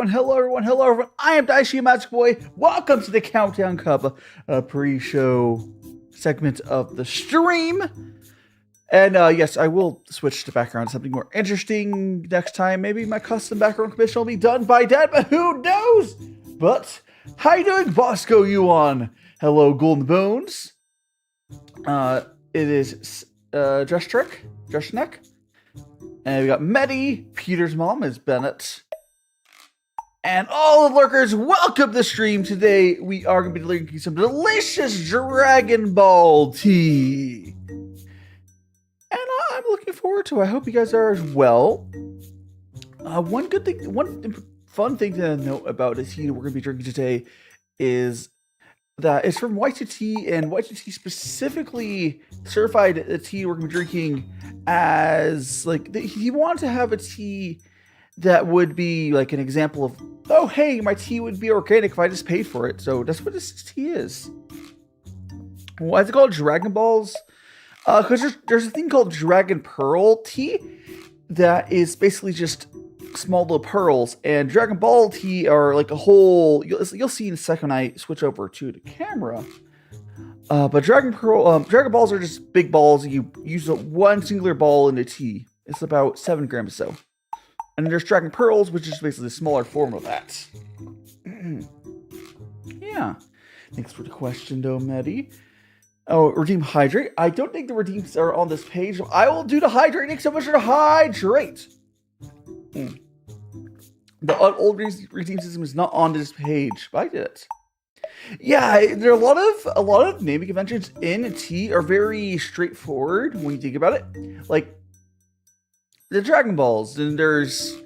hello everyone. I am DaiShimaVT. Welcome to the Countdown Cuppa, pre-show segment of the stream. And yes, I will switch the background to something more interesting next time. Maybe my custom background commission will be done by Dad, but who knows? But how you doing, Bosco Yuan? Hello, Golden Bones. It is Dress Neck. And we got Medi, Peter's mom is Bennett. And all the lurkers, welcome to the stream. Today, we are going to be drinking some delicious Dragon Ball tea. And I'm looking forward to it. I hope you guys are as well. One fun thing to note about the tea we're going to be drinking today is that it's from White2Tea, and White2Tea specifically certified the tea we're going to be drinking as, like, he wanted to have a tea that would be like an example of, oh, hey, my tea would be organic if I just paid for it. So that's what this tea is. Why is it called Dragon Balls? Because there's a thing called Dragon Pearl tea that is basically just small little pearls, and Dragon Ball tea are like a whole, you'll see in a second when I switch over to the camera. But Dragon Balls are just big balls. You use one singular ball in the tea. It's about 7 grams or so. And there's Dragon Pearls, which is basically a smaller form of that. Yeah. Thanks for the question, though, Medi. Oh, redeem hydrate. I don't think the redeems are on this page. I will do the hydrate. Thanks so much for the hydrate. The old redeem system is not on this page, but I did it. Yeah, there are a lot of naming conventions in tea are very straightforward when you think about it. Like the Dragon Balls, and there's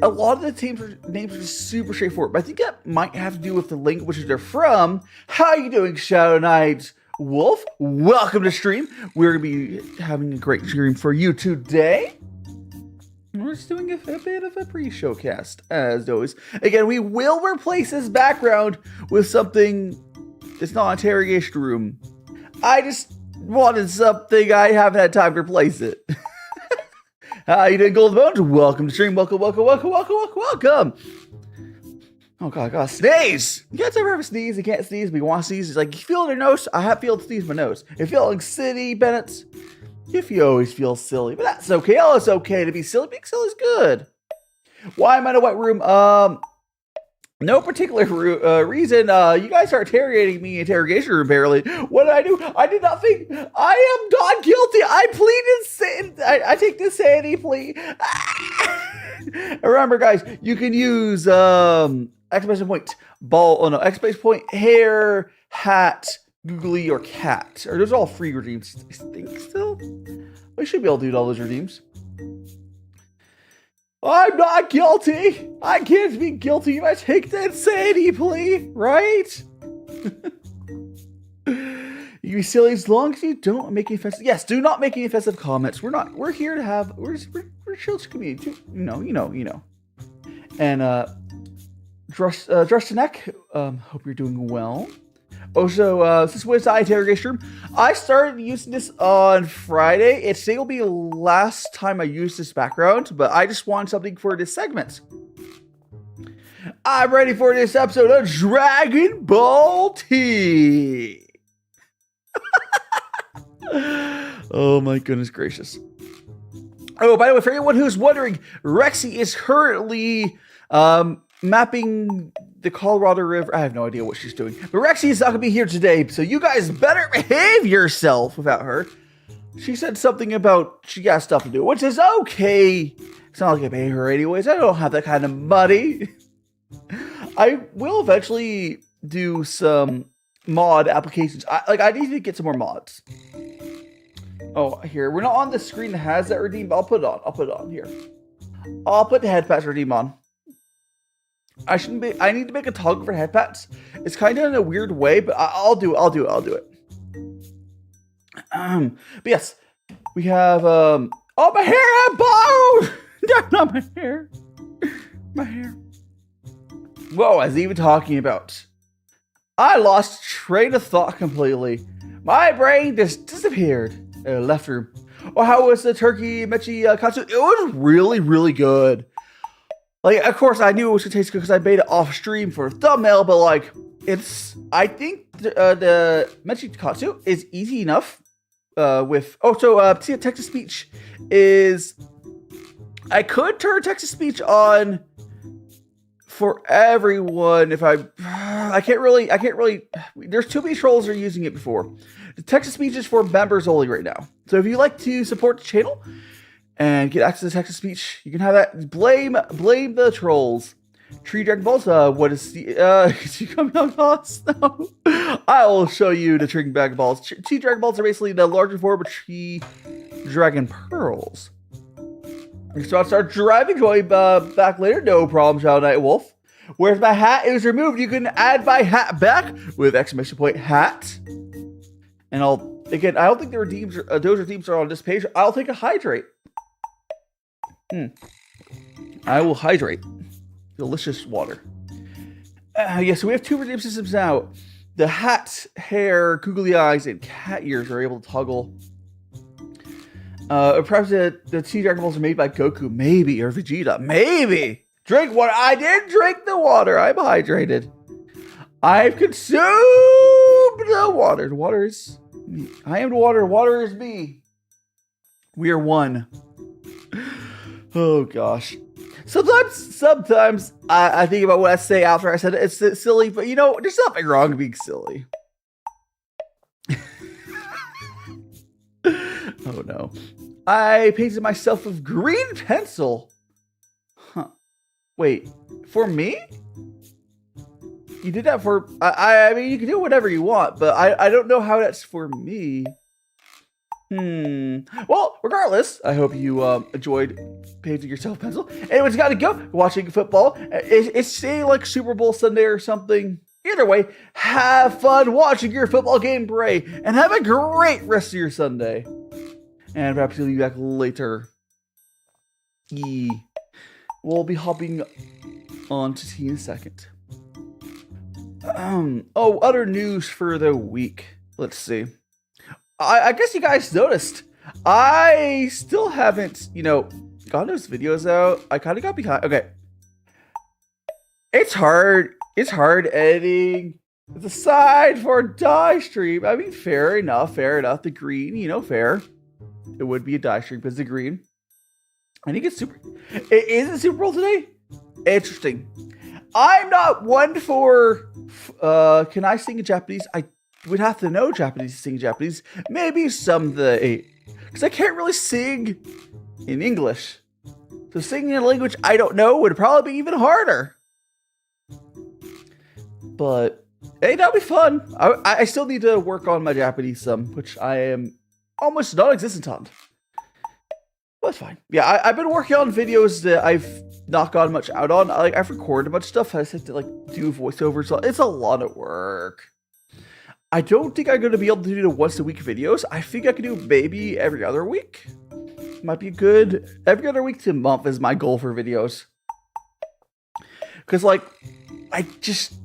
a lot of the names are just super straightforward. But I think that might have to do with the languages they're from. How you doing, Shadow Knight Wolf? Welcome to stream. We're gonna be having a great stream for you today. We're just doing a bit of a pre-show cast, as always. Again, we will replace this background with something that's not an interrogation room. I just wanted something, I haven't had time to replace it. How you doing, Golden Bones? Welcome to stream. Welcome. Oh god, I gotta sneeze! You guys ever have a sneeze? You can't sneeze, but you want to sneeze? It's like, you feel it in your nose? I have feel to sneeze in my nose. If you're feeling silly, Bennett, if you always feel silly, but that's okay. Oh, it's okay to be silly. Being silly is good. Why am I in a white room? No particular reason. You guys are interrogating me in interrogation room, apparently. What did I do? I did not think. I am not guilty. I plead insanity. I take the sanity plea. Remember, guys, you can use exclamation point exclamation point hair, hat, googly, or cat. Or those are all free redeems. I think still. We should be able to do all those redeems. I'm not guilty. I can't be guilty if I take the insanity plea, right? You can be silly as long as you don't make any offensive. Yes, do not make any offensive comments. We're here to have. We're chill community. You know. And Dress Neck. Hope you're doing well. Also, since we're inside interrogation room, I started using this on Friday. It will be the last time I use this background, but I just want something for this segment. I'm ready for this episode of Dragon Ball tea. Oh my goodness gracious. Oh, by the way, for anyone who's wondering, Rexy is currently mapping the Colorado River. I have no idea what she's doing. But Rexy is not going to be here today, so you guys better behave yourself without her. She said something about she got stuff to do, which is okay. It's not like I pay her anyways. I don't have that kind of money. I will eventually do some mod applications. I need to get some more mods. Oh, here. We're not on the screen that has that redeem, but I'll put it on here. I'll put the head patch redeem on. I need to make a toggle for head pats. It's kind of in a weird way, but I'll do it. But yes, we have oh, my hair, bone. Not my hair. My hair. Whoa, I was even talking about. I lost train of thought completely. My brain just disappeared. Left room. Oh, how was the turkey mechi katsu? It was really, really good. Like, of course, I knew it was gonna taste good because I made it off stream for a thumbnail, but like, I think the Mechi Katsu is easy enough. Text to speech is. I could turn text to speech on for everyone if I can't really. There's too many trolls that are using it before. The text to speech is for members only right now. So if you like to support the channel and get access to text to speech, you can have that. Blame the trolls. Tree Dragon Balls. What is the you coming out boss? No. I will show you the Tree Dragon Balls. Tree Dragon Balls are basically the larger form of Tree Dragon Pearls. So I'll start driving. Join back later. No problem, Shadow Night Wolf. Where's my hat? It was removed. You can add my hat back with exclamation point hat. And I don't think the redeems. Those redeems are on this page. I'll take a hydrate. I will hydrate. Delicious water. So we have 2 redeem systems now. The hat, hair, googly eyes, and cat ears are able to toggle. Perhaps the tea Dragon Balls are made by Goku, maybe, or Vegeta, maybe. Drink water. I did drink the water. I'm hydrated. I've consumed the water. The water is me. I am the water. Water is me. We are one. Oh gosh. Sometimes I think about what I say after I said it. It's silly, but you know, there's nothing wrong with being silly. Oh no. I painted myself with green pencil. Huh. Wait, for me? You did that for... I mean, you can do whatever you want, but I don't know how that's for me. Well, regardless, I hope you enjoyed painting yourself pencil. Anyone's got to go watching football. It's say like Super Bowl Sunday or something. Either way, have fun watching your football game, Bray, and have a great rest of your Sunday. And perhaps you'll be back later. We'll be hopping on to tea in a second. Other news for the week. Let's see. I guess you guys noticed. I still haven't, gotten those videos out. I kind of got behind. Okay. It's hard. It's hard editing. The side for a die stream. I mean, fair enough. The green, fair. It would be a die stream because the green. I think it's super. Is it Super Bowl today? Interesting. I'm not one for. Can I sing in Japanese? I would have to know Japanese to sing in Japanese. Maybe someday. Because I can't really sing in English. So singing in a language I don't know would probably be even harder. But, hey, that'll be fun. I still need to work on my Japanese some, which I am almost non-existent on. But it's fine. Yeah, I've been working on videos that I've not gotten much out on. I've recorded much stuff. I just have to do voiceovers. So it's a lot of work. I don't think I'm going to be able to do the once a week videos. I think I can do maybe every other week. Might be good. Every other week to a month is my goal for videos. Because I just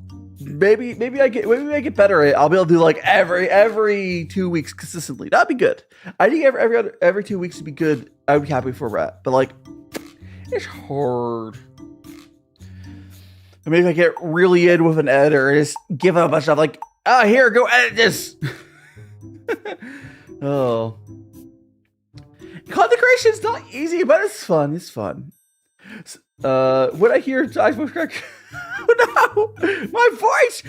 maybe I get better at it. I'll be able to do every 2 weeks consistently. That'd be good. I think every 2 weeks would be good. I would be happy for that. But it's hard. And maybe I get really in with an editor and just give up a bunch of here, go edit this. Oh. Content creation is not easy, but it's fun. It's fun. When I hear Josh Bushcrack, oh no, my voice.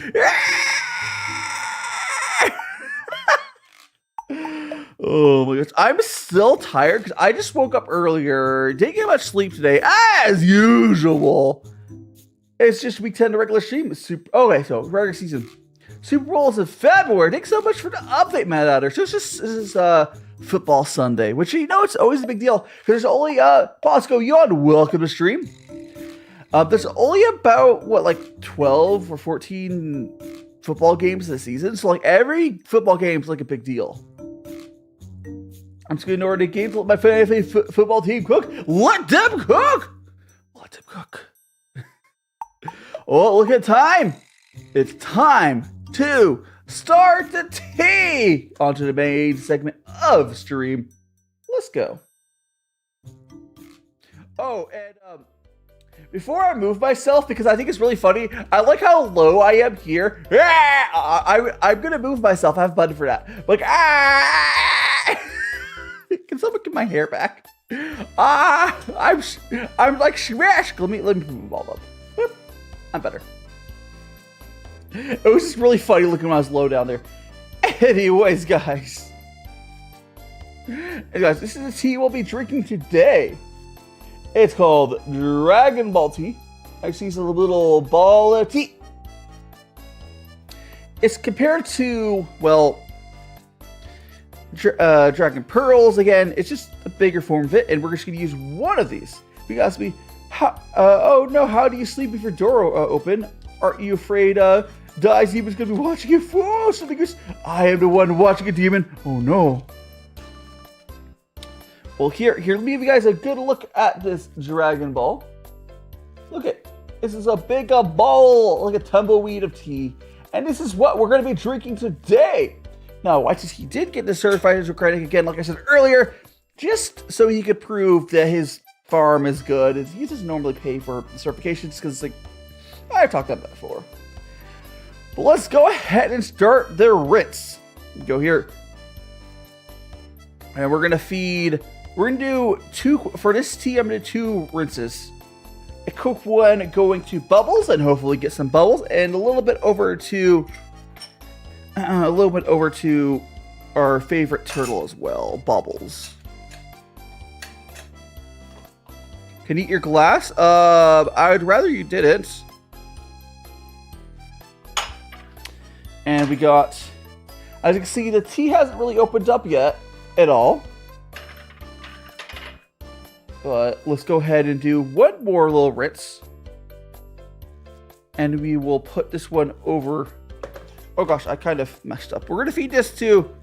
Oh my gosh, I'm still tired because I just woke up earlier. Didn't get much sleep today, as usual. It's just week 10 of the regular stream. Okay, so regular season. Super Bowl is in February. Thanks so much for the update, Matt Adder. So this is football Sunday, which it's always a big deal because there's only Bosco Yon, welcome to stream. There's only about 12 or 14 football games this season, so every football game is a big deal. I'm just gonna ignore the games. Let my family football team cook. Let them cook. Let them cook. Oh, look at time. It's time to start the tea onto the main segment of stream. Let's go. Oh, and before I move myself, because I think it's really funny, I like how low I am here. I'm gonna move myself. I have a button for that. Like, can someone get my hair back? I'm like smash. Let me move all up. Boop. I'm better. It was just really funny looking when I was low down there. Anyways, guys. This is the tea we'll be drinking today. It's called Dragon Ball tea. I see a little ball of tea. It's compared to, well, Dragon Pearls. Again, it's just a bigger form of it, and we're just going to use one of these. You ask me, oh no, how do you sleep if your door open? Aren't you afraid DaiShima's going to be watching you? Whoa, something goes, I am the one watching a demon. Oh no. Well, here, let me give you guys a good look at this Dragon Ball. Look at, this is a big ball, like a tumbleweed of tea. And this is what we're going to be drinking today. Now, White2Tea did get the certified as credit again, like I said earlier, just so he could prove that his farm is good. He doesn't normally pay for certifications because, like, I've talked about that before. But let's go ahead and start the rinse. Go here. And we're going to feed... We're going to do two, for this tea, I'm going to do 2 rinses. A quick one going to bubbles, and hopefully get some bubbles, and a little bit over to our favorite turtle as well, Bubbles. Can you eat your glass? I would rather you didn't. And we got, as you can see, the tea hasn't really opened up yet at all. But let's go ahead and do one more little rinse. And we will put this one over. Oh gosh, I kind of messed up. We're going to feed this to...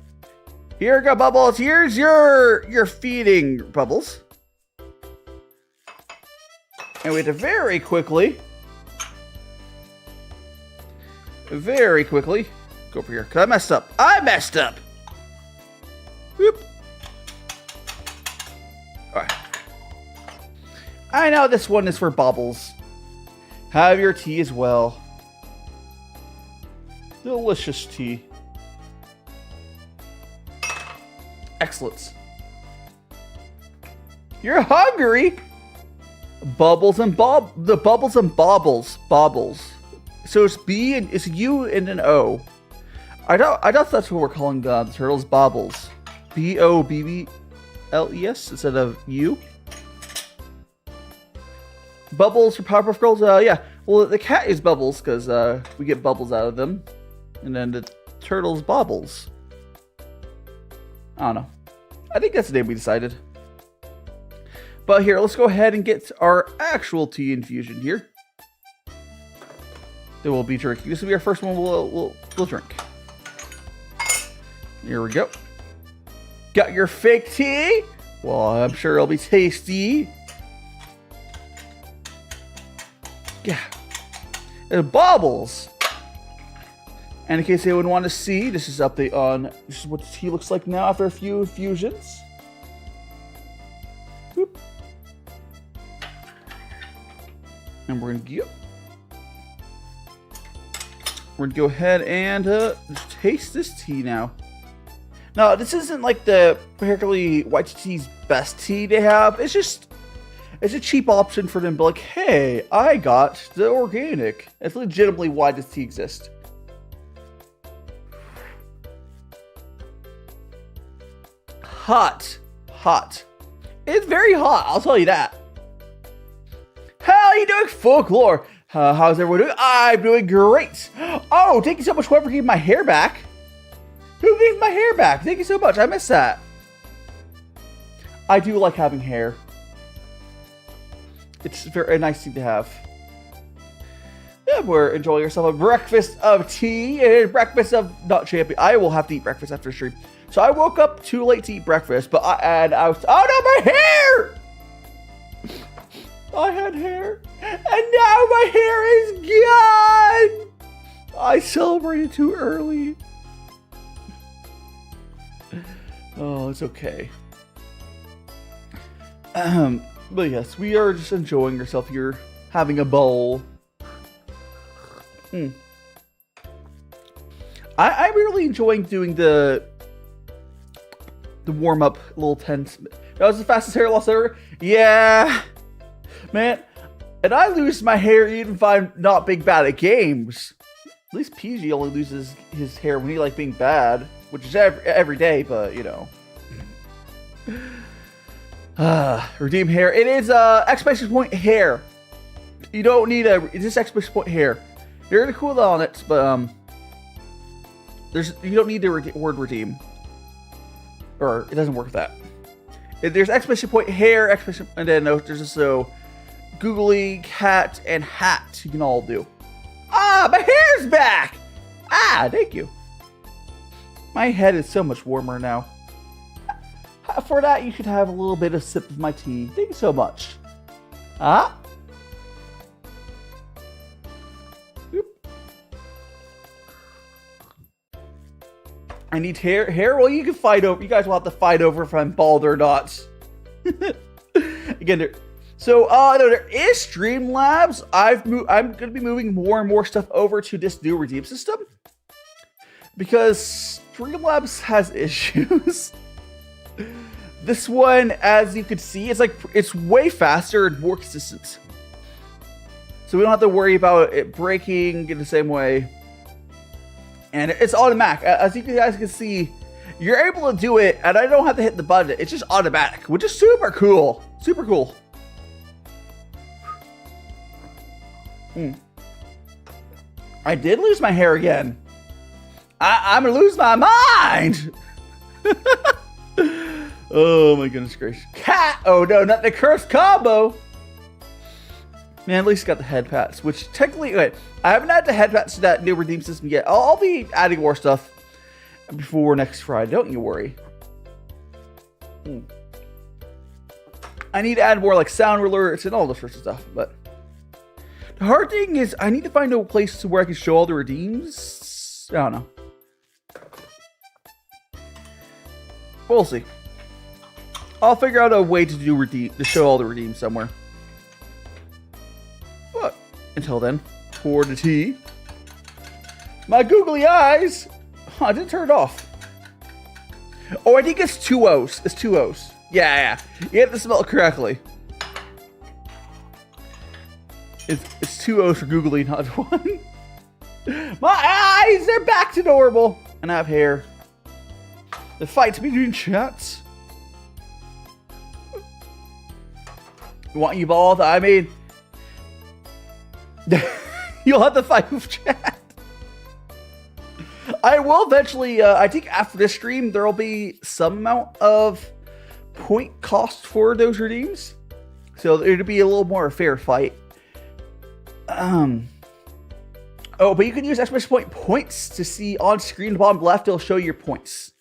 Here you go, Bubbles. Here's your feeding, Bubbles. And we have to very quickly go over here. Because I messed up. Whoop. Alright. I know this one is for Bubbles. Have your tea as well. Delicious tea. Excellent. You're hungry? Bubbles and the Bubbles and Bobbles. So it's B and it's U and an O. I thought that's what we're calling the turtles, Bobbles. BOBBLES instead of U. Bubbles for Powerpuff Girls? Yeah. Well, the cat is Bubbles because we get bubbles out of them. And then the turtle's Bobbles. I don't know. I think that's the name we decided. But here, let's go ahead and get our actual tea infusion here. That we'll be drinking. This will be our first one we'll drink. Here we go. Got your fake tea? Well, I'm sure it'll be tasty. Yeah. And Bobbles. And in case anyone want to see, this is update on this is what the tea looks like now after a few infusions. Boop. And we're gonna go ahead and taste this tea now. Now, this isn't like the particularly White2Tea's best tea they have. It's a cheap option for them to be like, hey, I got the organic. That's legitimately why this tea exists. Hot. It's very hot, I'll tell you that. How are you doing, Folklore? How's everyone doing? I'm doing great. Oh, thank you so much, whoever gave my hair back. Who gave my hair back? Thank you so much. I missed that. I do like having hair. It's a very nice thing to have. Yeah, we're enjoying ourselves a breakfast of tea and breakfast of not champion. I will have to eat breakfast after stream. So I woke up too late to eat breakfast, but I was, oh no, my hair! I had hair, and now my hair is gone! I celebrated too early. Oh, it's okay. But yes, we are just enjoying ourselves here having a bowl. I'm really enjoying doing the warm-up little tense. That was the fastest hair loss ever? Yeah. Man. And I lose my hair even if I'm not being bad at games. At least PG only loses his hair when he like being bad. Which is every day, but you know. Redeem hair. It is exclamation point hair. You don't need it's just exclamation point hair. You're gonna cool on it, but you don't need the word redeem. Or it doesn't work with that. There's exclamation point hair, exclamation, and then there's also googly, cat, and hat you can all do. Ah, my hair's back! Ah, thank you. My head is so much warmer now. For that, you should have a little bit of sip of my tea. Thank you so much. Ah. Oop. I need hair. Hair? Well, you can fight over. You guys will have to fight over if I'm bald or not. Again, there is Streamlabs. I'm going to be moving more and more stuff over to this new redeem system because Streamlabs has issues. This one, as you can see, it's way faster and more consistent. So we don't have to worry about it breaking in the same way. And it's automatic. As you guys can see, you're able to do it, and I don't have to hit the button. It's just automatic, which is super cool. Super cool. I did lose my hair again. I'm gonna lose my mind. Oh my goodness gracious. Cat! Oh no, not the cursed combo. Man, at least got the head pats, which technically, wait, I haven't had the head pats to that new redeem system yet. I'll be adding more stuff before next Friday. Don't you worry. I need to add more like sound alerts and all this sorts of stuff, but the hard thing is I need to find a place where I can show all the redeems. I don't know. We'll see. I'll figure out a way to show all the redeems somewhere. But until then, pour the tea. My googly eyes. I didn't turn it off. Oh, I think it's 2 O's. It's 2 O's. Yeah. You have to spell it correctly. It's 2 O's for googly, not 1. My eyes are back to normal, and I have hair. The fight between chats. Want you both? I mean, you'll have to fight with chat. I will eventually, I think after this stream, there will be some amount of point cost for those redeems. So it'll be a little more fair fight. Oh, but you can use exclamation point points to see on screen, the bottom left, it'll show your points.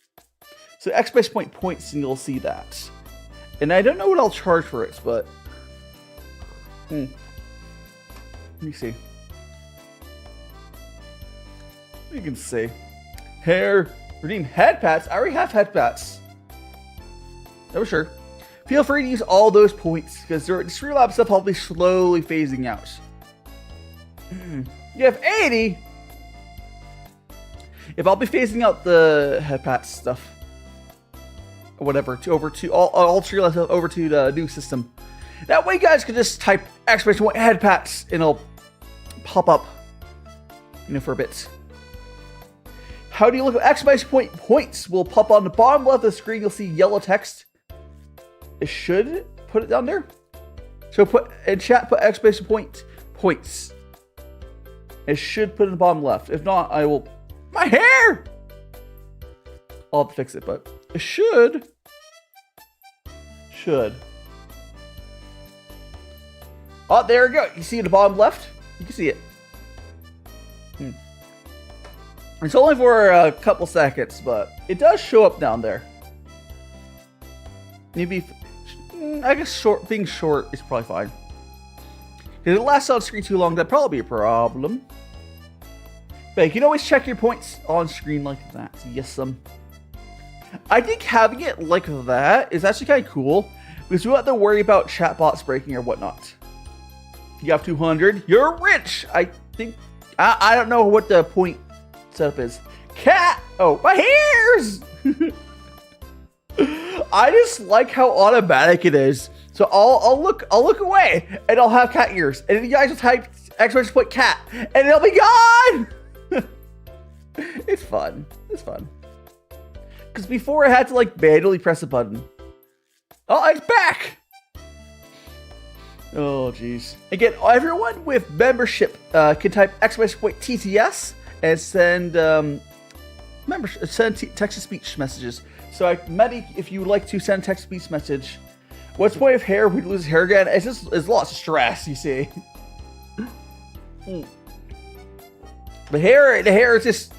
So exclamation point points, and you'll see that. And I don't know what I'll charge for it, but let me see. You can see hair, redeem head pats. I already have head pats. Oh, sure. Feel free to use all those points because the Streamlabs stuff will be slowly phasing out. You have 80. If I'll be phasing out the head pats stuff, or whatever, over to all Streamlabs stuff over to the new system. That way, you guys can just type exclamation point head pats and it'll pop up, for a bit. How do you look at exclamation point points? Will pop on the bottom left of the screen. You'll see yellow text. It should put it down there. So put in chat, put exclamation point points. It should put it in the bottom left. If not, I will. My hair! I'll have to fix it, but it should. Oh, there we go. You see the bottom left? You can see it. It's only for a couple seconds, but it does show up down there. Maybe, I guess being short is probably fine. If it lasts on screen too long, that'd probably be a problem. But you can always check your points on screen like that. Yes, I think having it like that is actually kind of cool because we don't have to worry about chatbots breaking or whatnot. You have 200. You're rich. I think. I don't know what the point setup is. Cat. Oh, my hairs. I just like how automatic it is. So I'll look away and I'll have cat ears, and then you guys will type exclamation point cat, and it'll be gone. It's fun. It's fun. Because before I had to like manually press a button. Oh, it's back. Oh, jeez. Again, everyone with membership can type exclamation point TTS and send text-to-speech messages. So, Maddie, if you would like to send a text-to-speech message, what's the point of hair? We lose hair again. It's lots of stress, you see. The hair is just.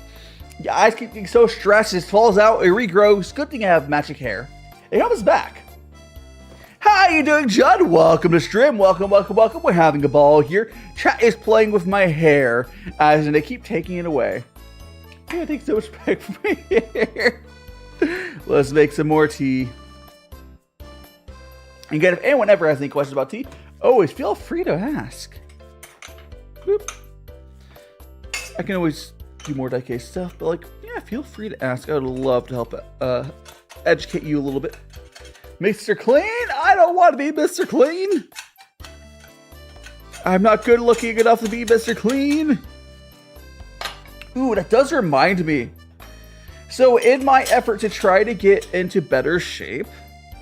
Your eyes keep getting so stressed, it falls out, it regrows. Good thing I have magic hair. It comes back. How you doing, Judd? Welcome to stream. Welcome. We're having a ball here. Chat is playing with my hair, as in they keep taking it away. Yeah, thanks so much back for my hair. Let's make some more tea. And again, if anyone ever has any questions about tea, always feel free to ask. Boop. I can always do more DaiK stuff, but like, yeah, feel free to ask. I would love to help educate you a little bit. Mr. Clean? I don't want to be Mr. Clean. I'm not good looking enough to be Mr. Clean. Ooh, that does remind me. So in my effort to try to get into better shape,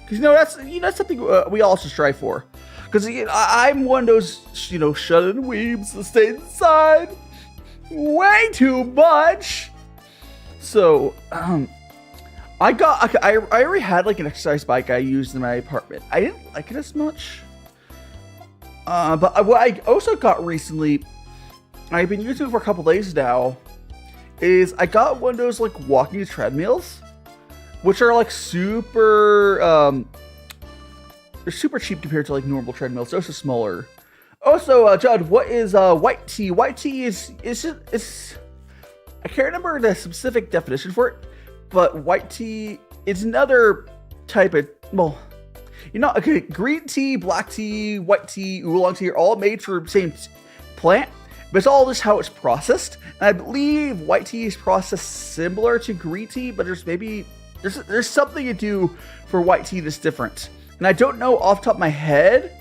because that's something we all should strive for. Because I'm one of those shut-in weebs that stay inside way too much. So I already had like an exercise bike I used in my apartment. I didn't like it as much. But what I also got recently, I've been using it for a couple days now, is I got one of those like walking treadmills, which are like super, they're super cheap compared to like normal treadmills. They're also smaller. Also, Judd, what is White2Tea? White2Tea is I can't remember the specific definition for it, but White2Tea is another type of, well, okay, green tea, black tea, white tea, oolong tea are all made for the same plant, but it's all just how it's processed. And I believe white tea is processed similar to green tea, but there's something you do for white tea that's different. And I don't know off the top of my head,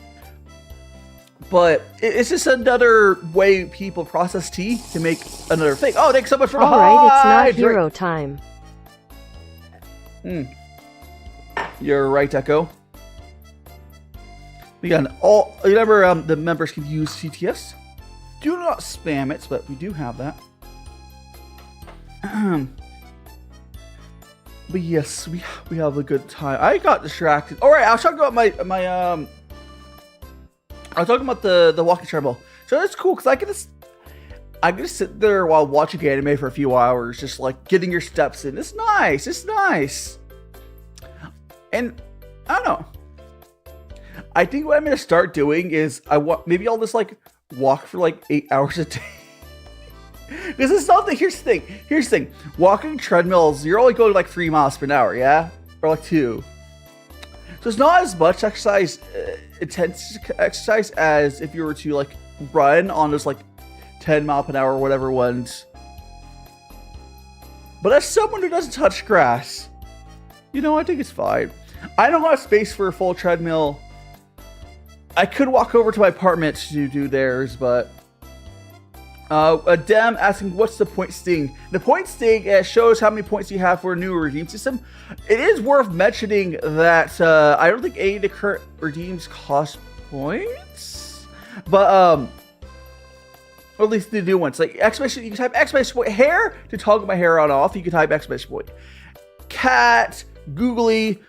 but it's just another way people process tea to make another thing. Oh, thanks so much for the Alright, it's not hero time. You're right, Echo. Again, remember the members can use CTS. Do not spam it, but we do have that. But yes, we have a good time. I got distracted. All right, I was talking about I was talking about the walking treadmill. So that's cool because I can just sit there while watching anime for a few hours, just like getting your steps in. It's nice. It's nice. And I don't know. I think what I'm gonna start doing is maybe I'll just like walk for like 8 hours a day. Because it's not the here's the thing. Walking treadmills, you're only going like 3 miles per hour, yeah? Or like 2. So it's not as much exercise, intense exercise as if you were to like run on those like 10 mile per hour or whatever ones. But as someone who doesn't touch grass, I think it's fine. I don't have space for a full treadmill. I could walk over to my apartment to do theirs, but Dem asking what's the point sting? The point sting shows how many points you have for a new redeem system. It is worth mentioning that I don't think any of the current redeems cost points, but or at least the new ones. Like exclamation, you can type exclamation point hair to toggle my hair on off. You can type exclamation point cat, googly,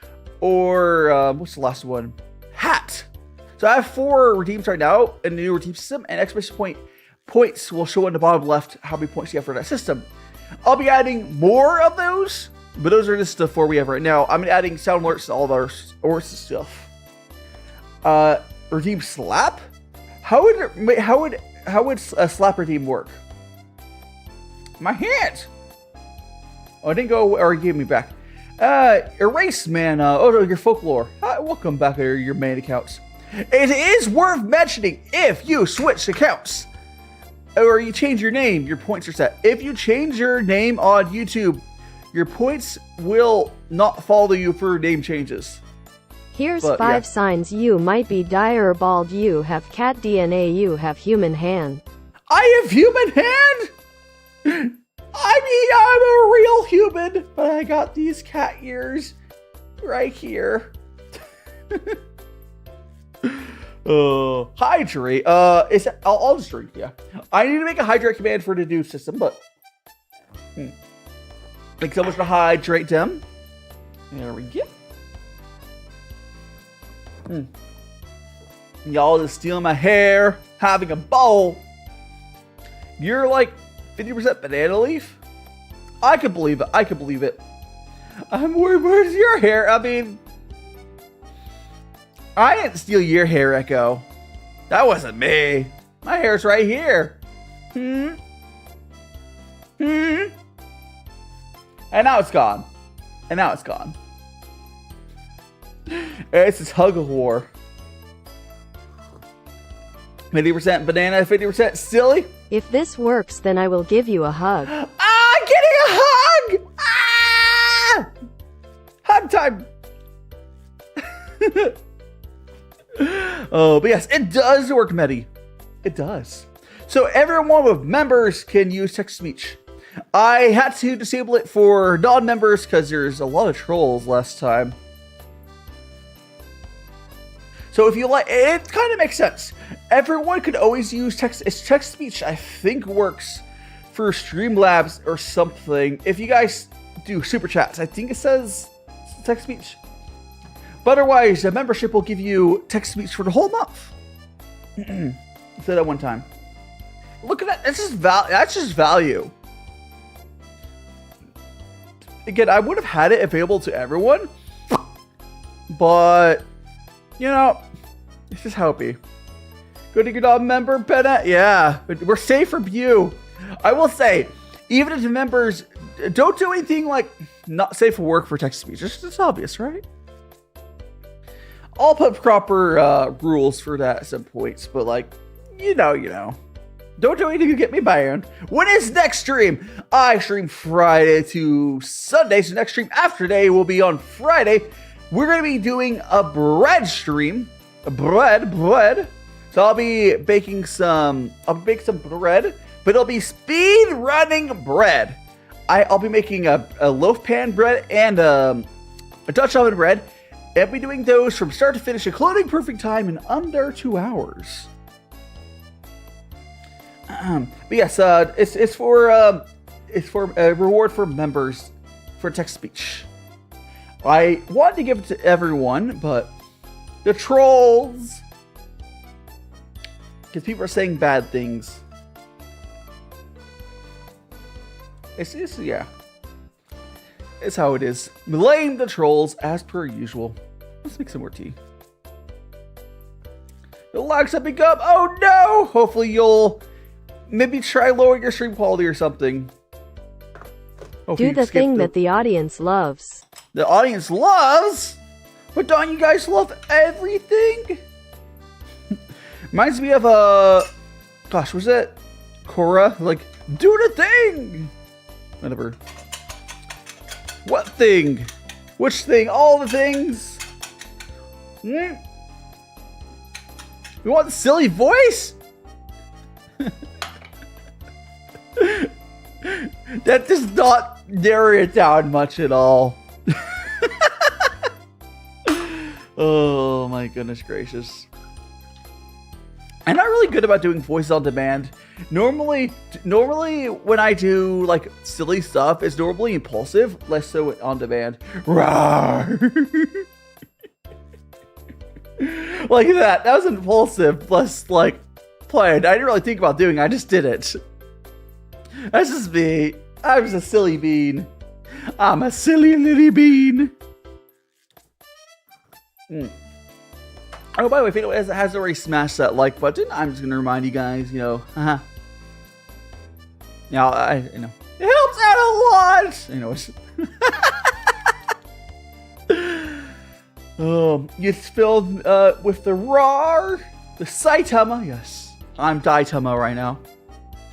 or what's the last one? Hat. So I have 4 redeems right now in the new redeem system, and exclamation point points will show on the bottom left how many points you have for that system. I'll be adding more of those, but those are just the 4 we have right now. I'm adding sound alerts to all of our alerts and stuff. Redeem slap? How would a slap redeem work? My hand. Oh, I didn't go, or he gave me back. Erase man. Oh no, your folklore. Welcome back to your main accounts. It is worth mentioning if you switch accounts or you change your name, your points are set. If you change your name on YouTube, your points will not follow you for name changes. Here's 5 signs you might be dire or bald. You have cat DNA. You have human hand. I have human hand? I mean, I'm a real human, but I got these cat ears right here. Hydrate. I'll just drink, yeah. I need to make a hydrate command for the new system, but thanks so much to hydrate them. There we go. Y'all just stealing my hair, having a bowl. You're like 50% banana leaf? I could believe it. I could believe it. Where's your hair? I mean, I didn't steal your hair, Echo. That wasn't me. My hair's right here. And now it's gone. And now it's gone. It's this hug of war. 50% banana, 50% silly. If this works, then I will give you a hug. Ah, getting a hug! Ah! Hug time! Oh, but yes, it does work, Medi. It does. So everyone with members can use text-to-speech. I had to disable it for non-members because there's a lot of trolls last time. So if you like, it kind of makes sense. Everyone could always use text. It's text-to-speech, I think, works for Streamlabs or something. If you guys do super chats, I think it says text-to-speech. But otherwise, a membership will give you text-to-speech for the whole month. Instead of one time. Look at that. That's just value. Again, I would have had it available to everyone. But, you know, it's just how it be. Good to get on member, Bennett. Yeah, we're safe from you. I will say, even if the members don't do anything like not safe for work for text-to-speech, it's obvious, right? I'll put proper rules for that at some points, but like, you know. Don't do anything to get me banned. When is next stream? I stream Friday to Sunday, so next stream after today will be on Friday. We're going to be doing a bread stream. Bread. So I'll be baking some bread, but it'll be speed running bread. I'll be making a loaf pan bread and a Dutch oven bread. I'll be doing those from start to finish, including perfect time in under 2 hours. But yes, it's for a reward for members for text speech. I wanted to give it to everyone, but the trolls, because people are saying bad things. Yeah. It's how it is. Blame the trolls as per usual. Let's make some more tea. The logs have become. Oh no! Hopefully you'll maybe try lowering your stream quality or something. Do the thing that the audience loves. The audience loves? But don't you guys love everything? Reminds me of gosh, was it Korra? Like, do the thing! Whatever. What thing? Which thing? All the things? You want the silly voice? That does not narrow it down much at all. Oh my goodness gracious. I'm not really good about doing voice on demand. Normally when I do like silly stuff, it's normally impulsive, less so on demand. Rawr. Like that was impulsive, plus like planned. I didn't really think about doing it, I just did it. That's just me. I was a silly bean. I'm a silly little bean. Oh, by the way, if anyone has already smashed that like button, I'm just gonna remind you guys, you know, Now, it helps out a lot. Anyways. It's filled with the Saitama. Yes, I'm Daitama right now.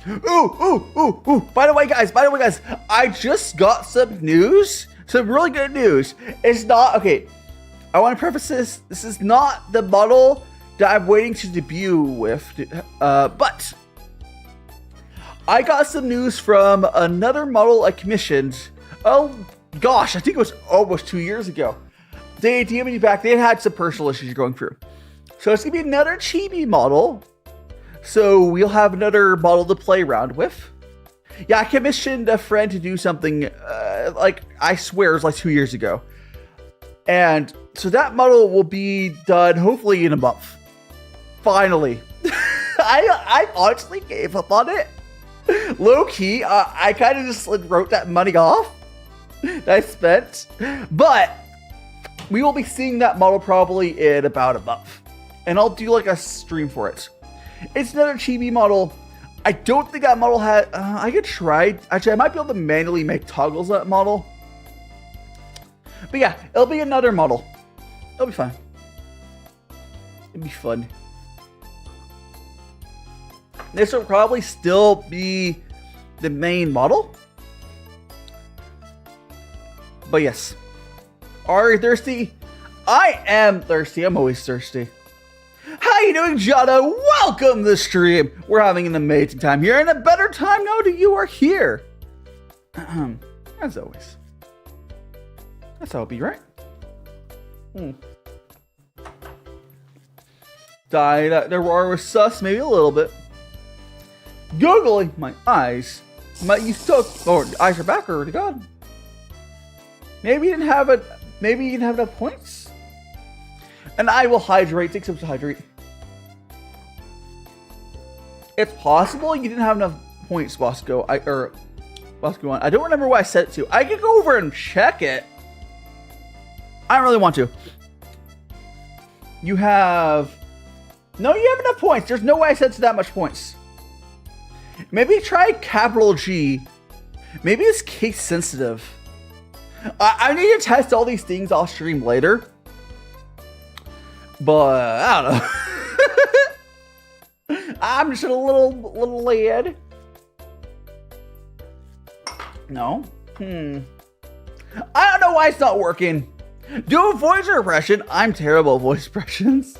Ooh. By the way, guys, I just got some news. Some really good news. It's not, okay, I want to preface this. This is not the model that I'm waiting to debut with, but I got some news from another model I commissioned. Oh gosh, I think it was almost 2 years ago. They DM'd me back. They had some personal issues going through. So it's going to be another chibi model. So we'll have another model to play around with. Yeah, I commissioned a friend to do something, like, I swear it was like 2 years ago. And so that model will be done hopefully in a month. Finally. I honestly gave up on it. Low key, I kind of just wrote that money off that I spent. But we will be seeing that model probably in about a month. And I'll do like a stream for it. It's another chibi model. I don't think that model had... I could try. Actually, I might be able to manually make toggles on that model. But yeah, it'll be another model. It'll be fun. It'll be fun. This will probably still be the main model. But yes. Are you thirsty? I am thirsty. I'm always thirsty. How you doing, Jada? Welcome to the stream. We're having an amazing time here, and a better time now that you are here. As always. That's how it'll be, right? Died. There were sus, maybe a little bit. Googling my eyes. You took. Oh, the eyes are back already. God. Maybe you didn't have it. Maybe you didn't have enough points. And I will hydrate. Take some to hydrate. It's possible you didn't have enough points, Bosco. Bosco 1. I don't remember what I set it to. I could go over and check it. I don't really want to. You have... No, you have enough points. There's no way I set it to that much points. Maybe try capital G. Maybe it's case sensitive. I need to test all these things off stream later. But I don't know. I'm just a little lad. No. I don't know why it's not working. Do a voice impression. I'm terrible at voice impressions.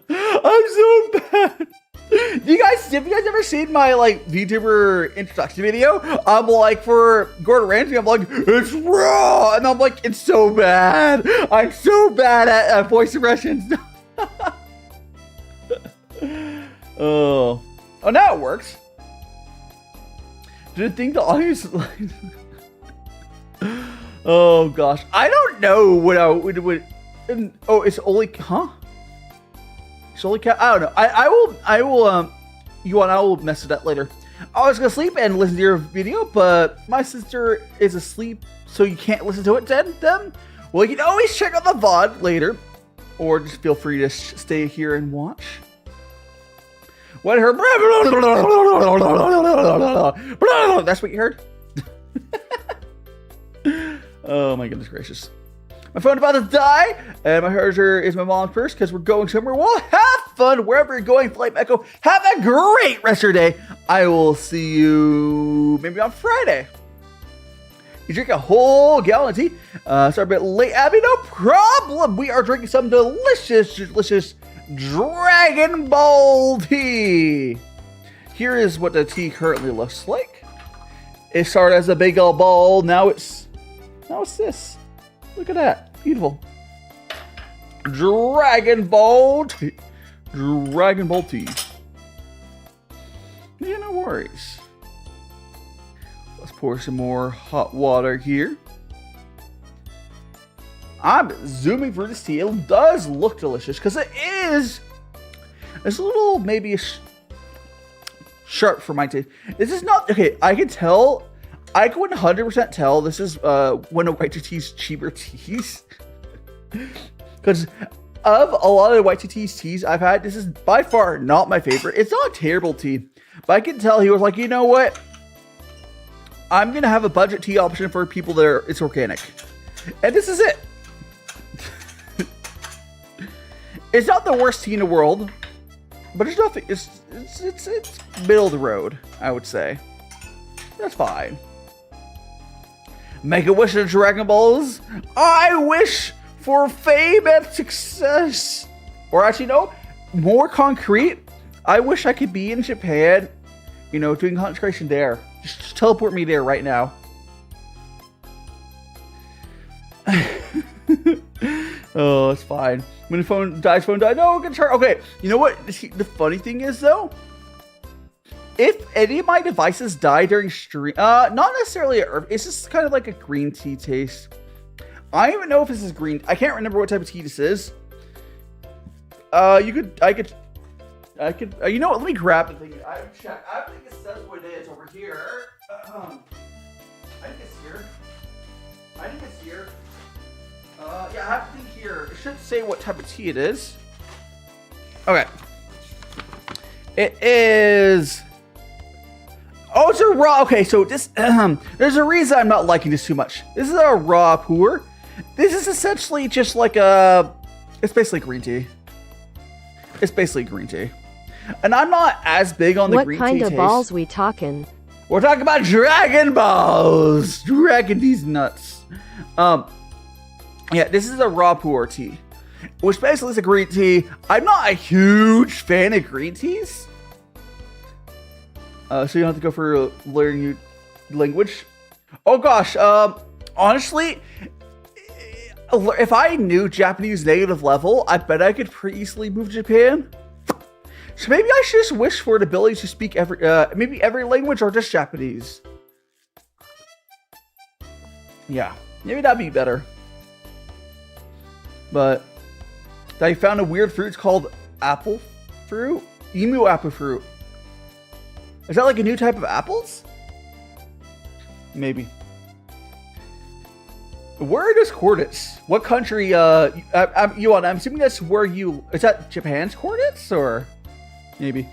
I'm so bad. Have you guys ever seen my like VTuber introduction video? I'm like, for Gordon Ramsay, I'm like, it's raw, and I'm like, it's so bad. I'm so bad at voice impressions. Oh, now it works. Did it think the audience? Oh gosh, I don't know what I would. Oh, it's only, huh? Solely cat. I don't know. I will. You want? I will mess with that later. I was gonna sleep and listen to your video, but my sister is asleep, so you can't listen to it. Then, well, you can always check out the VOD later, or just feel free to stay here and watch. What her? That's what you heard. Oh my goodness gracious. My phone's about to die, and my charger is my mom's purse because we're going somewhere. Well, have fun wherever you're going, Flight Echo. Have a great rest of your day. I will see you maybe on Friday. You drink a whole gallon of tea. Sorry a bit late, Abby. No problem. We are drinking some delicious Dragon Ball tea. Here is what the tea currently looks like. It started as a big old ball. Now it's this. Look at that. Beautiful. Dragon Ball tea. Dragon Ball tea. Yeah, no worries. Let's pour some more hot water here. I'm zooming for this tea. It does look delicious because it is. It's a little maybe sharp for my taste. This is not okay. I can tell. I can 100% tell this is one of White2Tea's cheaper teas. Because of a lot of the White2Tea's teas I've had, this is by far not my favorite. It's not a terrible tea. But I can tell he was like, you know what? I'm going to have a budget tea option for people that are, it's organic. And this is it. It's not the worst tea in the world, but it's nothing. It's middle of the road, I would say. That's fine. Make a wish of Dragon Balls. I wish for fame and success. Or actually, no, more concrete. I wish I could be in Japan, you know, doing consecration there. Just teleport me there right now. Oh, it's fine. When the phone dies, no, get charged. Okay, you know what? The funny thing is, though, if any of my devices die during stream, not necessarily it's just kind of like a green tea taste. I don't even know if this is green. I can't remember what type of tea this is. I could, you know what? Let me grab the thing. I check. I think it says what it is over here. I think it's here. Yeah, I have to think here. It should say what type of tea it is. Okay. It is. Oh, it's a raw. Okay, so this. There's a reason I'm not liking this too much. This is a raw puer. This is essentially just like a. It's basically green tea. And I'm not as big on the green tea taste. What kind of balls we talking? We're talking about Dragon Balls. Dragon these nuts. Yeah, this is a raw puer tea, which basically is a green tea. I'm not a huge fan of green teas. So you don't have to go for learning new language. Oh gosh, honestly, if I knew Japanese native level, I bet I could pretty easily move to Japan. So maybe I should just wish for the ability to speak maybe every language or just Japanese. Yeah, maybe that'd be better. But I found a weird fruit. It's called apple fruit. Emu apple fruit. Is that like a new type of apples? Maybe. Where are those coordinates? What country? I'm assuming that's where you. Is that Japan's coordinates or maybe?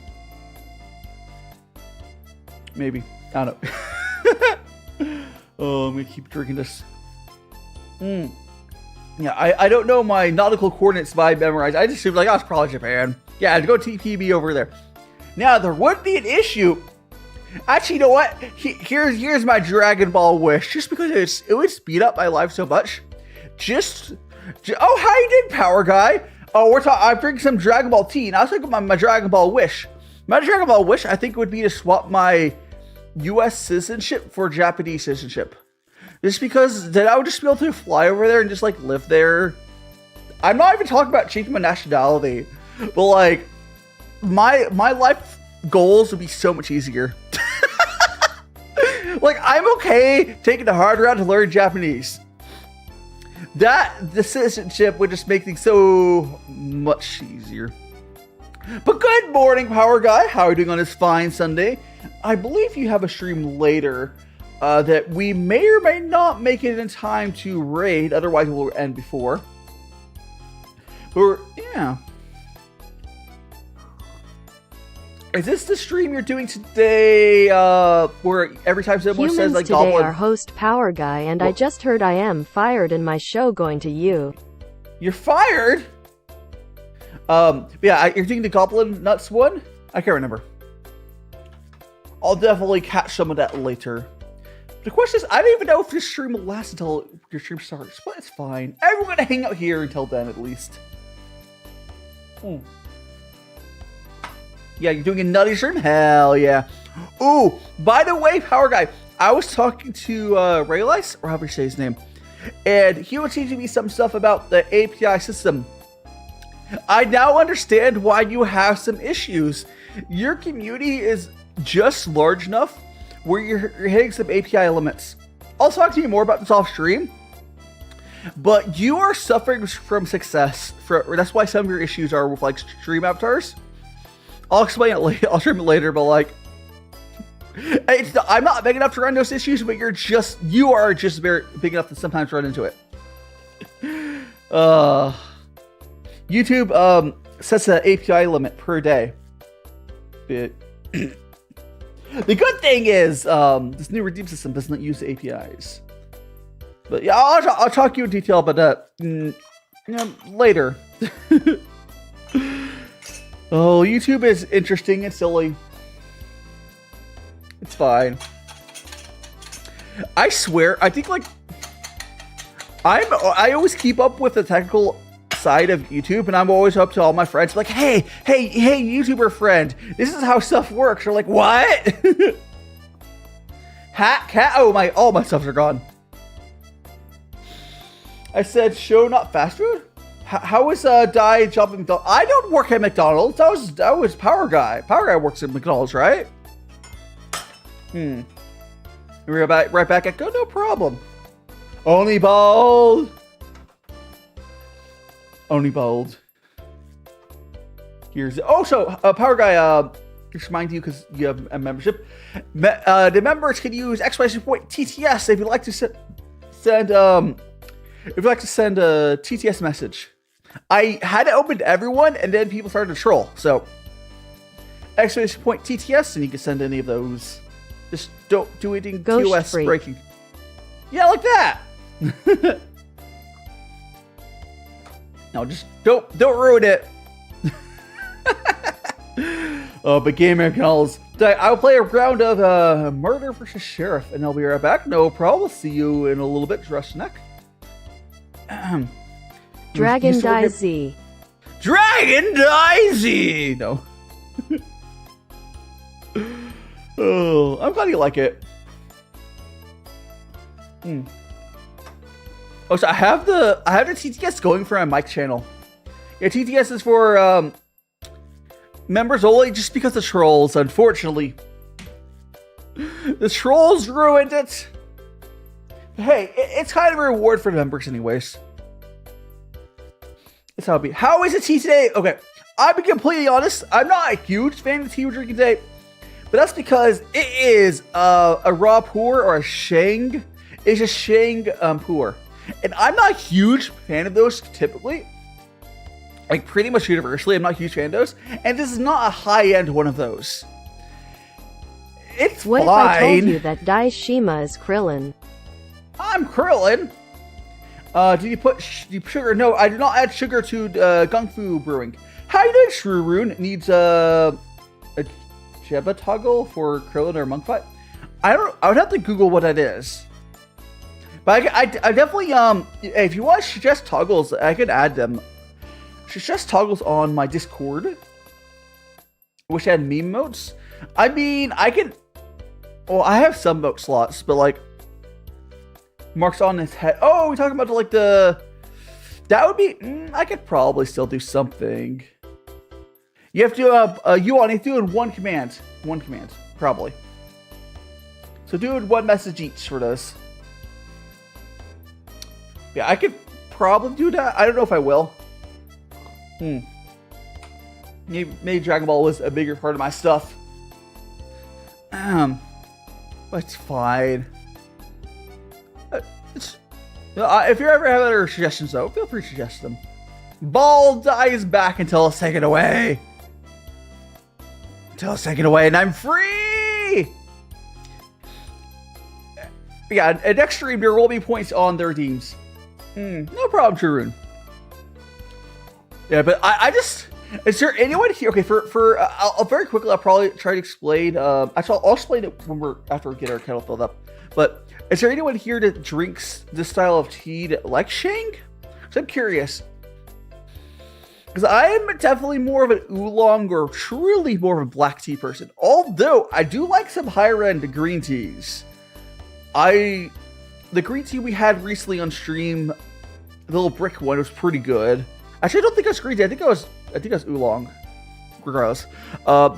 Maybe. I don't know. Oh, I'm gonna keep drinking this. Yeah, I don't know my nautical coordinates by memorized. I just assumed like, oh, it's probably Japan. Yeah, I'd go TPB over there. Now, there would be an issue. Actually, you know what? Here's my Dragon Ball wish. Just because it would speed up my life so much. Oh, how you did, Power Guy? Oh, I'm drinking some Dragon Ball tea. And I was thinking about my Dragon Ball wish. My Dragon Ball wish, I think, would be to swap my U.S. citizenship for Japanese citizenship. Just because then I would just be able to fly over there and just like live there. I'm not even talking about changing my nationality, but like my life goals would be so much easier. Like I'm okay taking the hard route to learn Japanese. The citizenship would just make things so much easier. But good morning, Power Guy. How are you doing on this fine Sunday? I believe you have a stream later. That we may or may not make it in time to raid, otherwise it will end before. But yeah. Is this the stream you're doing today, where every time someone says like today Goblin? Our host Power Guy, and I just heard I am fired in my show going to you. You're fired? Yeah, you're doing the Goblin Nuts one? I can't remember. I'll definitely catch some of that later. The question is, I don't even know if this stream will last until your stream starts, but it's fine. Everyone gonna hang out here until then, at least. Yeah, you're doing a nutty stream? Hell yeah. Ooh, by the way, Power Guy, I was talking to Raylice, or however you say his name, and he was teaching me some stuff about the API system. I now understand why you have some issues. Your community is just large enough where you're hitting some API limits. I'll talk to you more about this off stream, but you are suffering from success. That's why some of your issues are with like stream avatars. I'll explain it later. I'll stream it later, but like, I'm not big enough to run those issues, but you are just very big enough to sometimes run into it. YouTube sets an API limit per day. The good thing is, this new redeem system does not use APIs. But yeah, I'll talk to you in detail about that later. Oh, YouTube is interesting and silly. It's fine. I swear, I think like I always keep up with the technical side of YouTube, and I'm always up to all my friends like, hey, YouTuber friend, this is how stuff works. They're like, what? Cat. Oh, all my stuffs are gone. I said, show not fast food. How is Dai job at McDonald's? I don't work at McDonald's. That was Power Guy. Power Guy works at McDonald's, right? We're right back at go. No problem. Only bold. Here's Power Guy. Just remind you because you have a membership. The members can use !TTS if you'd like to send a TTS message. I had it open to everyone, and then people started to troll. So !TTS, and you can send any of those. Just don't do anything TOS breaking. Yeah, like that. No, just don't ruin it. But Game McDonald's. I'll play a round of Murder vs. Sheriff, and I'll be right back. No problem. See you in a little bit. Rush neck. Dragon DaiZ. Dragon DaiZ. No. Oh, I'm glad you like it. Oh, so I have the TTS going for my mic channel. Yeah, TTS is for members only, just because the trolls, unfortunately. The trolls ruined it. Hey, it's kind of a reward for the members anyways. That's how it be. How is the tea today? Okay, I'll be completely honest. I'm not a huge fan of tea we're drinking today. But that's because it is a raw puer or a sheng. It's a sheng puer. And I'm not a huge fan of those typically. Like pretty much universally, I'm not a huge fan of those. And this is not a high-end one of those. It's what fine. What if I told you that DaiShima is Krillin? I'm Krillin. Do you put sugar? No, I do not add sugar to gongfu brewing. How you doing, Shrew needs a Jebba toggle for Krillin or Monkfight? I would have to Google what that is. But I definitely if you want to suggest toggles, I could add them. Suggest toggles on my Discord. Wish I had meme modes. I mean, I can. Well, I have some mote slots, but like marks on his head. Oh, we're talking about like the. That would be. I could probably still do something. You have to you want to do it in one command. One command, probably. So do it one message each for this. Yeah, I could probably do that. I don't know if I will. Maybe Dragon Ball was a bigger part of my stuff. But it's fine. If you ever have other suggestions, though, feel free to suggest them. Ball dies back until it's taken away. Until it's taken away, and I'm free! Yeah, and next stream, there will be points on their teams. No problem, Chirun. Yeah, but I just... Is there anyone here? Okay, I'll very quickly, I'll probably try to explain. Actually, I'll explain it after we get our kettle filled up. But is there anyone here that drinks this style of tea that likes sheng? So I'm curious. Because I'm definitely more of an oolong or truly more of a black tea person. Although, I do like some higher end green teas. The green tea we had recently on stream, the little brick one, was pretty good. Actually, I don't think it was green tea. I think it was oolong. Regardless.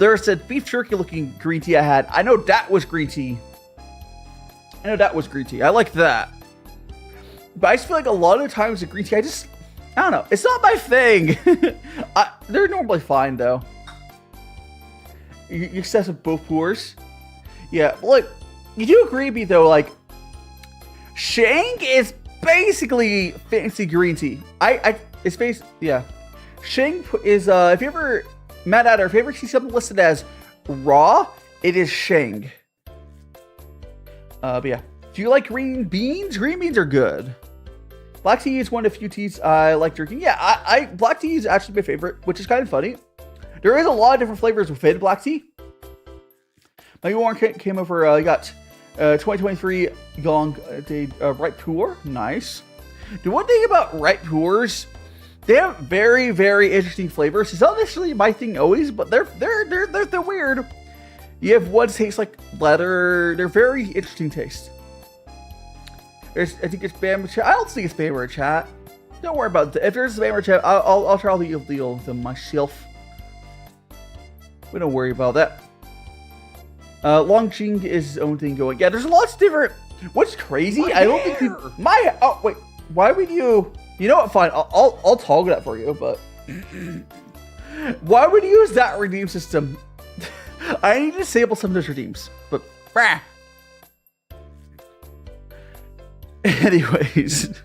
There's a beef jerky looking green tea I had. I know that was green tea. I like that. But I just feel like a lot of the times the green tea, I don't know. It's not my thing. They're normally fine, though. You access of both puers. Yeah, but like, you do agree with me, though, like, sheng is basically fancy green tea. It's basically, yeah. Sheng is, if you ever, Matt Adder, if you ever see something listed as raw, it is sheng. But yeah. Do you like green beans? Green beans are good. Black tea is one of the few teas I like drinking. Yeah, black tea is actually my favorite, which is kind of funny. There is a lot of different flavors within black tea. My Warren came over. You got 2023 Right Puer. Nice. The one thing about Right Puers, they have very, very interesting flavors. It's not necessarily my thing always, but they're weird. You have one that tastes like leather. They're very interesting taste. I think it's spam chat. I don't think it's spam chat. Don't worry about it. If there's a spam chat, I'll try to deal with them myself. We don't worry about that. Longjing is his own thing going. Yeah, there's lots of different. What's crazy? I don't think people. Oh wait, why would you? You know what? Fine, I'll toggle that for you. But why would you use that redeem system? I need to disable some of those redeems. But anyways,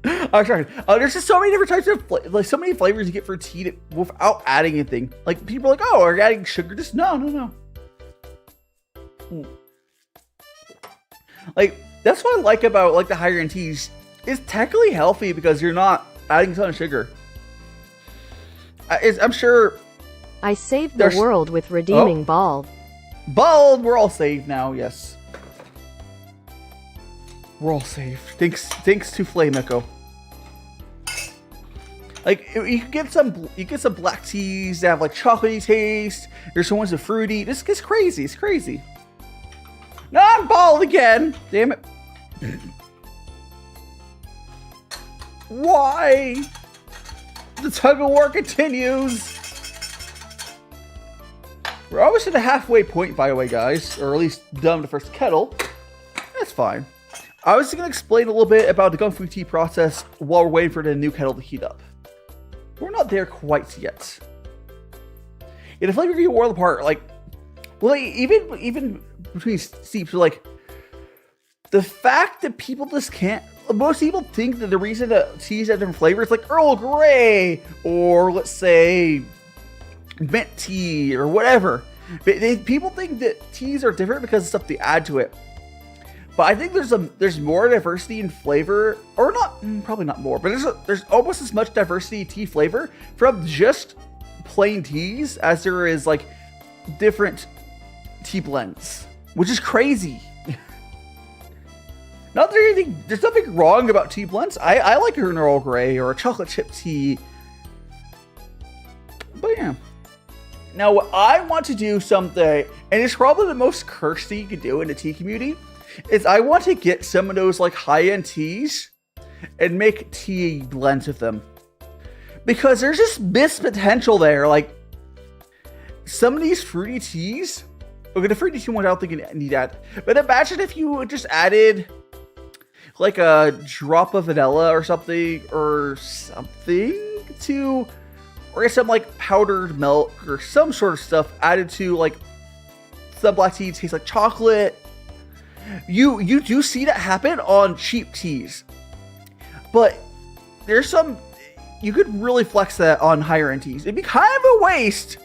I'm sorry. There's just so many different types of so many flavors you get for tea without adding anything. Like people are like, oh, are you adding sugar? Just no. Like that's what I like about like the higher end teas. It's technically healthy because you're not adding a ton of sugar. I'm sure. I saved the world with redeeming Bald. Bald, we're all saved now. Yes, we're all saved. Thanks to Flame Echo. Like you can get some black teas that have like chocolatey taste. There's some ones with fruity. This gets crazy. It's crazy. No, I'm bald again. Damn it. Why? The tug of war continues. We're almost at the halfway point, by the way, guys. Or at least done the first kettle. That's fine. I was going to explain a little bit about the GongfuTea process while we're waiting for the new kettle to heat up. We're not there quite yet. Yeah, the flavor can be world apart. Like, well, even between steeps, like the fact that people just can't. Most people think that the reason that teas have different flavors, like Earl Grey or let's say mint tea or whatever, people think that teas are different because of stuff they add to it. But I think there's more diversity in flavor, or not, probably not more, but there's almost as much diversity in tea flavor from just plain teas as there is like different tea blends, which is crazy. Not that there's nothing wrong about tea blends. I like an Earl Grey or a chocolate chip tea. But yeah. Now what I want to do someday, and it's probably the most cursed thing you can do in the tea community, is I want to get some of those like high-end teas and make tea blends with them. Because there's just missed potential there. Like some of these fruity teas, okay, the fruity tea one I don't think you need that. But imagine if you just added like a drop of vanilla or something to, or some like powdered milk or some sort of stuff added to like some black tea tastes like chocolate. You do see that happen on cheap teas, but there's some, you could really flex that on higher end teas. It'd be kind of a waste.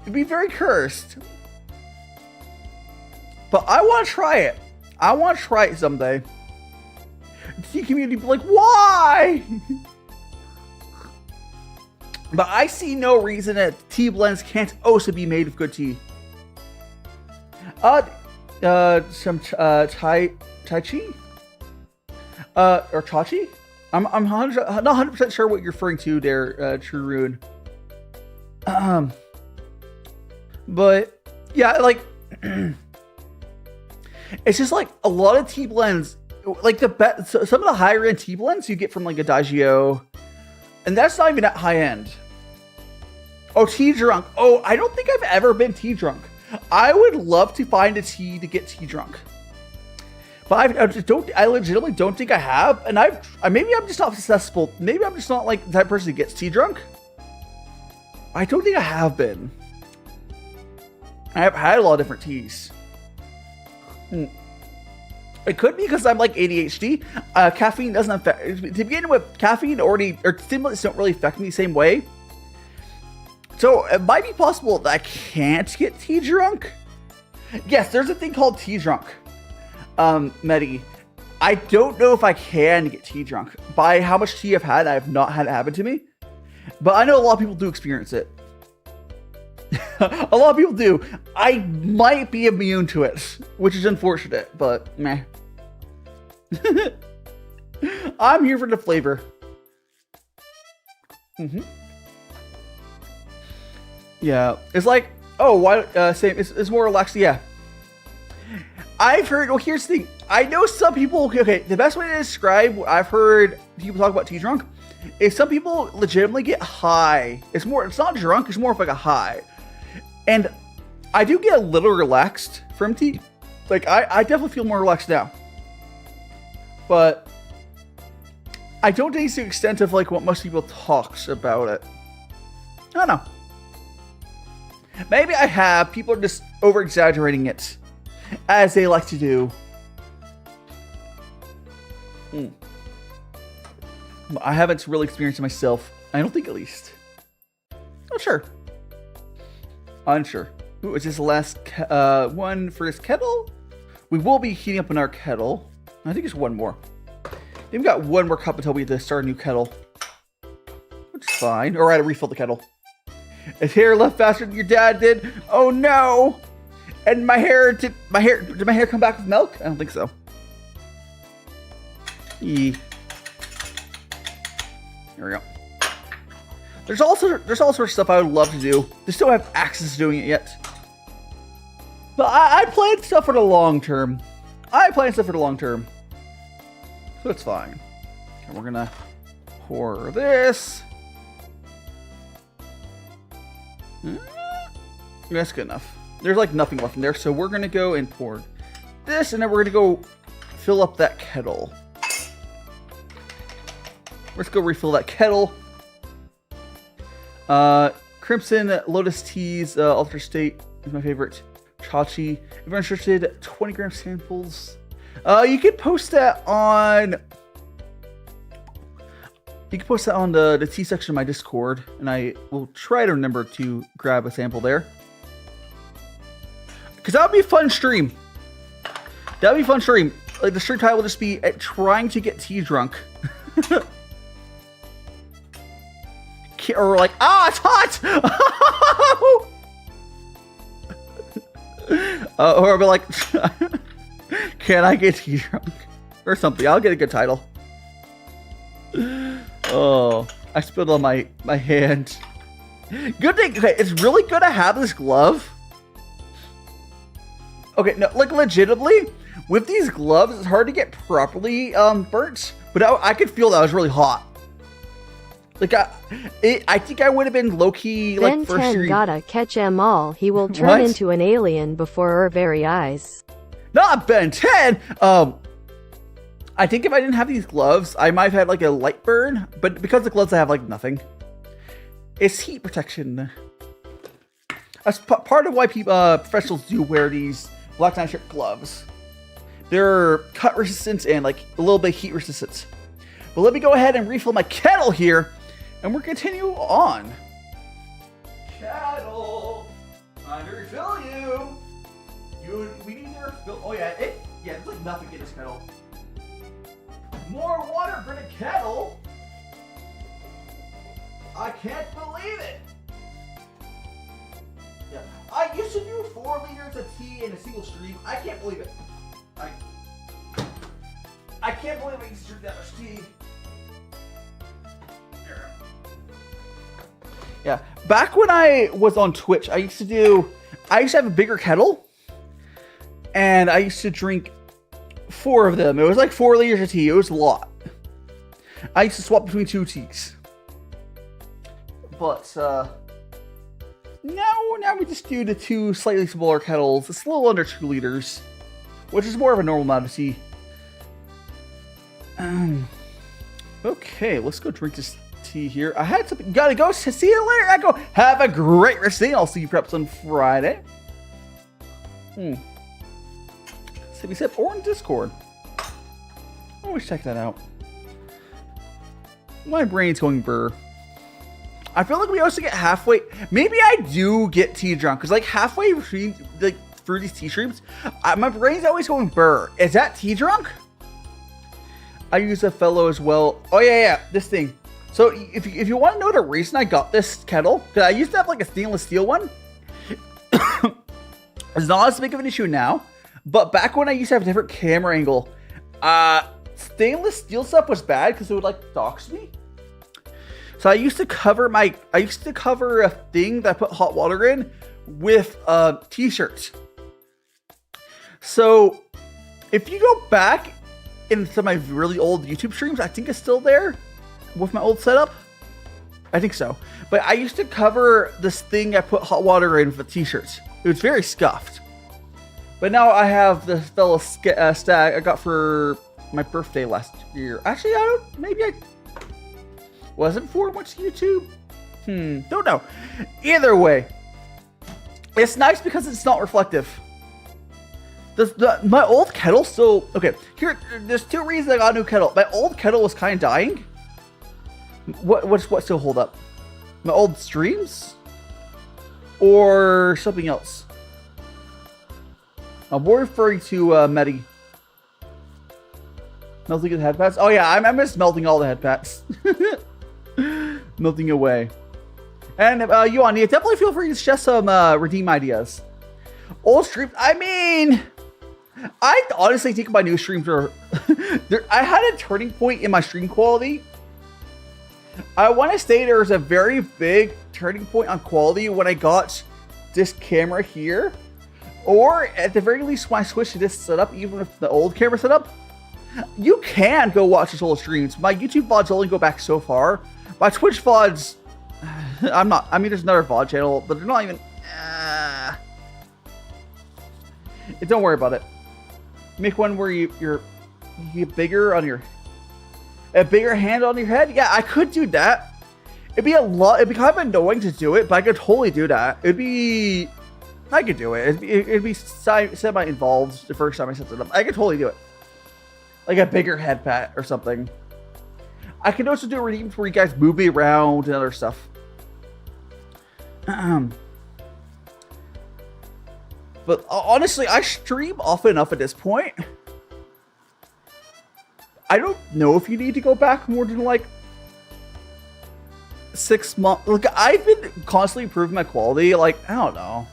It'd be very cursed, but I want to try it. I want to try it someday. The tea community be like, why? But I see no reason that tea blends can't also be made of good tea. Some Tai Chi? Or Chachi? I'm not 100% sure what you're referring to there, True Rune. But yeah, like it's just like a lot of tea blends, like some of the higher end tea blends you get from like a Daijio, and that's not even at high end. Oh, tea drunk. Oh, I don't think I've ever been tea drunk. I would love to find a tea to get tea drunk, but I legitimately don't think I have. And maybe I'm just not successful. Maybe I'm just not like that person who gets tea drunk. I don't think I have been. I've had a lot of different teas. It could be because I'm like ADHD. Caffeine doesn't affect. To begin with, caffeine or stimulants don't really affect me the same way. So it might be possible that I can't get tea drunk. Yes, there's a thing called tea drunk. Medi. I don't know if I can get tea drunk. By how much tea I've had, I have not had it happen to me. But I know a lot of people do experience it. A lot of people do. I might be immune to it, which is unfortunate, but meh. I'm here for the flavor. Yeah, it's like, oh, why? Same. It's more relaxed. Yeah. I've heard. Well, here's the thing. I know some people. Okay, the best way to describe what I've heard people talk about tea drunk is some people legitimately get high. It's not drunk. It's more of like a high. And I do get a little relaxed from tea. Like I definitely feel more relaxed now. But I don't think it's to the extent of like what most people talks about it. I don't know. Maybe I have. People are just over exaggerating it, as they like to do. I haven't really experienced it myself. I don't think, at least. Not sure. Unsure. Ooh, is this the last one for this kettle? We will be heating up in our kettle. I think it's one more. We've got one more cup until we have to start a new kettle. Which is fine. Alright, to refill the kettle. His hair left faster than your dad did. Oh no! And did my hair come back with milk? I don't think so. Here we go. There's all sorts of stuff I would love to do. Just don't have access to doing it yet. But I plan stuff for the long term. So it's fine. Okay, we're gonna pour this. That's good enough. There's like nothing left in there, so we're gonna go and pour this, and then we're gonna go fill up that kettle. Let's go refill that kettle. Crimson Lotus Tea's Ultra State is my favorite. Chachi. If you're interested, 20 gram samples. You can post that on. You can post that on the tea section of my Discord, and I will try to remember to grab a sample there. Because that would be a fun stream. That would be a fun stream. Like, the stream title will just be trying to get tea drunk. Or like, it's hot! Or I'll be like, can I get tea drunk? Or something. I'll get a good title. Oh, I spilled on my hand. Good thing. Okay, it's really good to have this glove. Okay, no, like legitimately, with these gloves, it's hard to get properly burnt. But I could feel that it was really hot. Like I think I would have been low key like Ben first 10 year. gotta catch 'em all. He will turn into an alien before our very eyes. Not Ben 10. I think if I didn't have these gloves, I might have had like a light burn. But because the gloves, I have like nothing. It's heat protection. That's part of why people professionals do wear these black nightshade gloves. They're cut resistant and like a little bit heat resistant. But let me go ahead and refill my kettle here, and we'll continue on. Kettle, time to refill you. We need to refill. Oh yeah, there's like nothing in this kettle. More water for the kettle. I can't believe it. Yeah, I used to do 4 liters of tea in a single stream. I can't believe it. I can't believe I used to drink that much tea. Yeah, back when I was on Twitch, I used to have a bigger kettle, and I used to drink 4 of them. It was like 4 liters of tea. It was a lot. I used to swap between 2 teas. But now we just do the 2 slightly smaller kettles. It's a little under 2 liters, which is more of a normal amount of tea. Okay, let's go drink this tea here. I had something. Gotta go. See you later. I go. Have a great rest of the day. I'll see you perhaps on Friday. Sippy Sip or in Discord. Always check that out. My brain's going burr. I feel like we also get halfway. Maybe I do get tea drunk because like halfway between like through these tea streams, my brain's always going burr. Is that tea drunk? I use a fellow as well. Oh yeah, this thing. So if you want to know the reason I got this kettle, because I used to have like a stainless steel one, It's not as big of an issue now, but back when I used to have a different camera angle, stainless steel stuff was bad because it would like dox me. So I used to cover a thing that I put hot water in with t-shirts. So if you go back into my really old YouTube streams, I think it's still there with my old setup. I think so. But I used to cover this thing I put hot water in with t-shirts. It was very scuffed. But now I have this fellow stag I got for my birthday last year. Actually, maybe I wasn't for much YouTube. Don't know. Either way, it's nice because it's not reflective. My old kettle still... Okay, there's two reasons I got a new kettle. My old kettle was kind of dying. What still hold up? My old streams? Or something else? We're referring to Medi. Melting the head pads? Oh yeah, I'm just melting all the head pads. Melting away. And Yuan, you definitely feel free to suggest some redeem ideas. Old streams, I mean... I honestly think my new streams are... I had a turning point in my stream quality. I want to say there was a very big turning point on quality when I got this camera here. Or at the very least when I switched to this setup, even with the old camera setup. You can go watch these old streams. My YouTube VODs only go back so far. My Twitch VODs... there's another VOD channel, but they're not even... Don't worry about it. Make one where you get bigger on your... A bigger hand on your head? Yeah, I could do that. It'd be kind of annoying to do it, but I could totally do that. I could do it. It'd be semi-involved the first time I set it up. I could totally do it. Like a bigger head pat or something. I can also do redeems where you guys move me around and other stuff. But honestly, I stream often enough at this point. I don't know if you need to go back more than like 6 months. Look, I've been constantly improving my quality. Like, I don't know.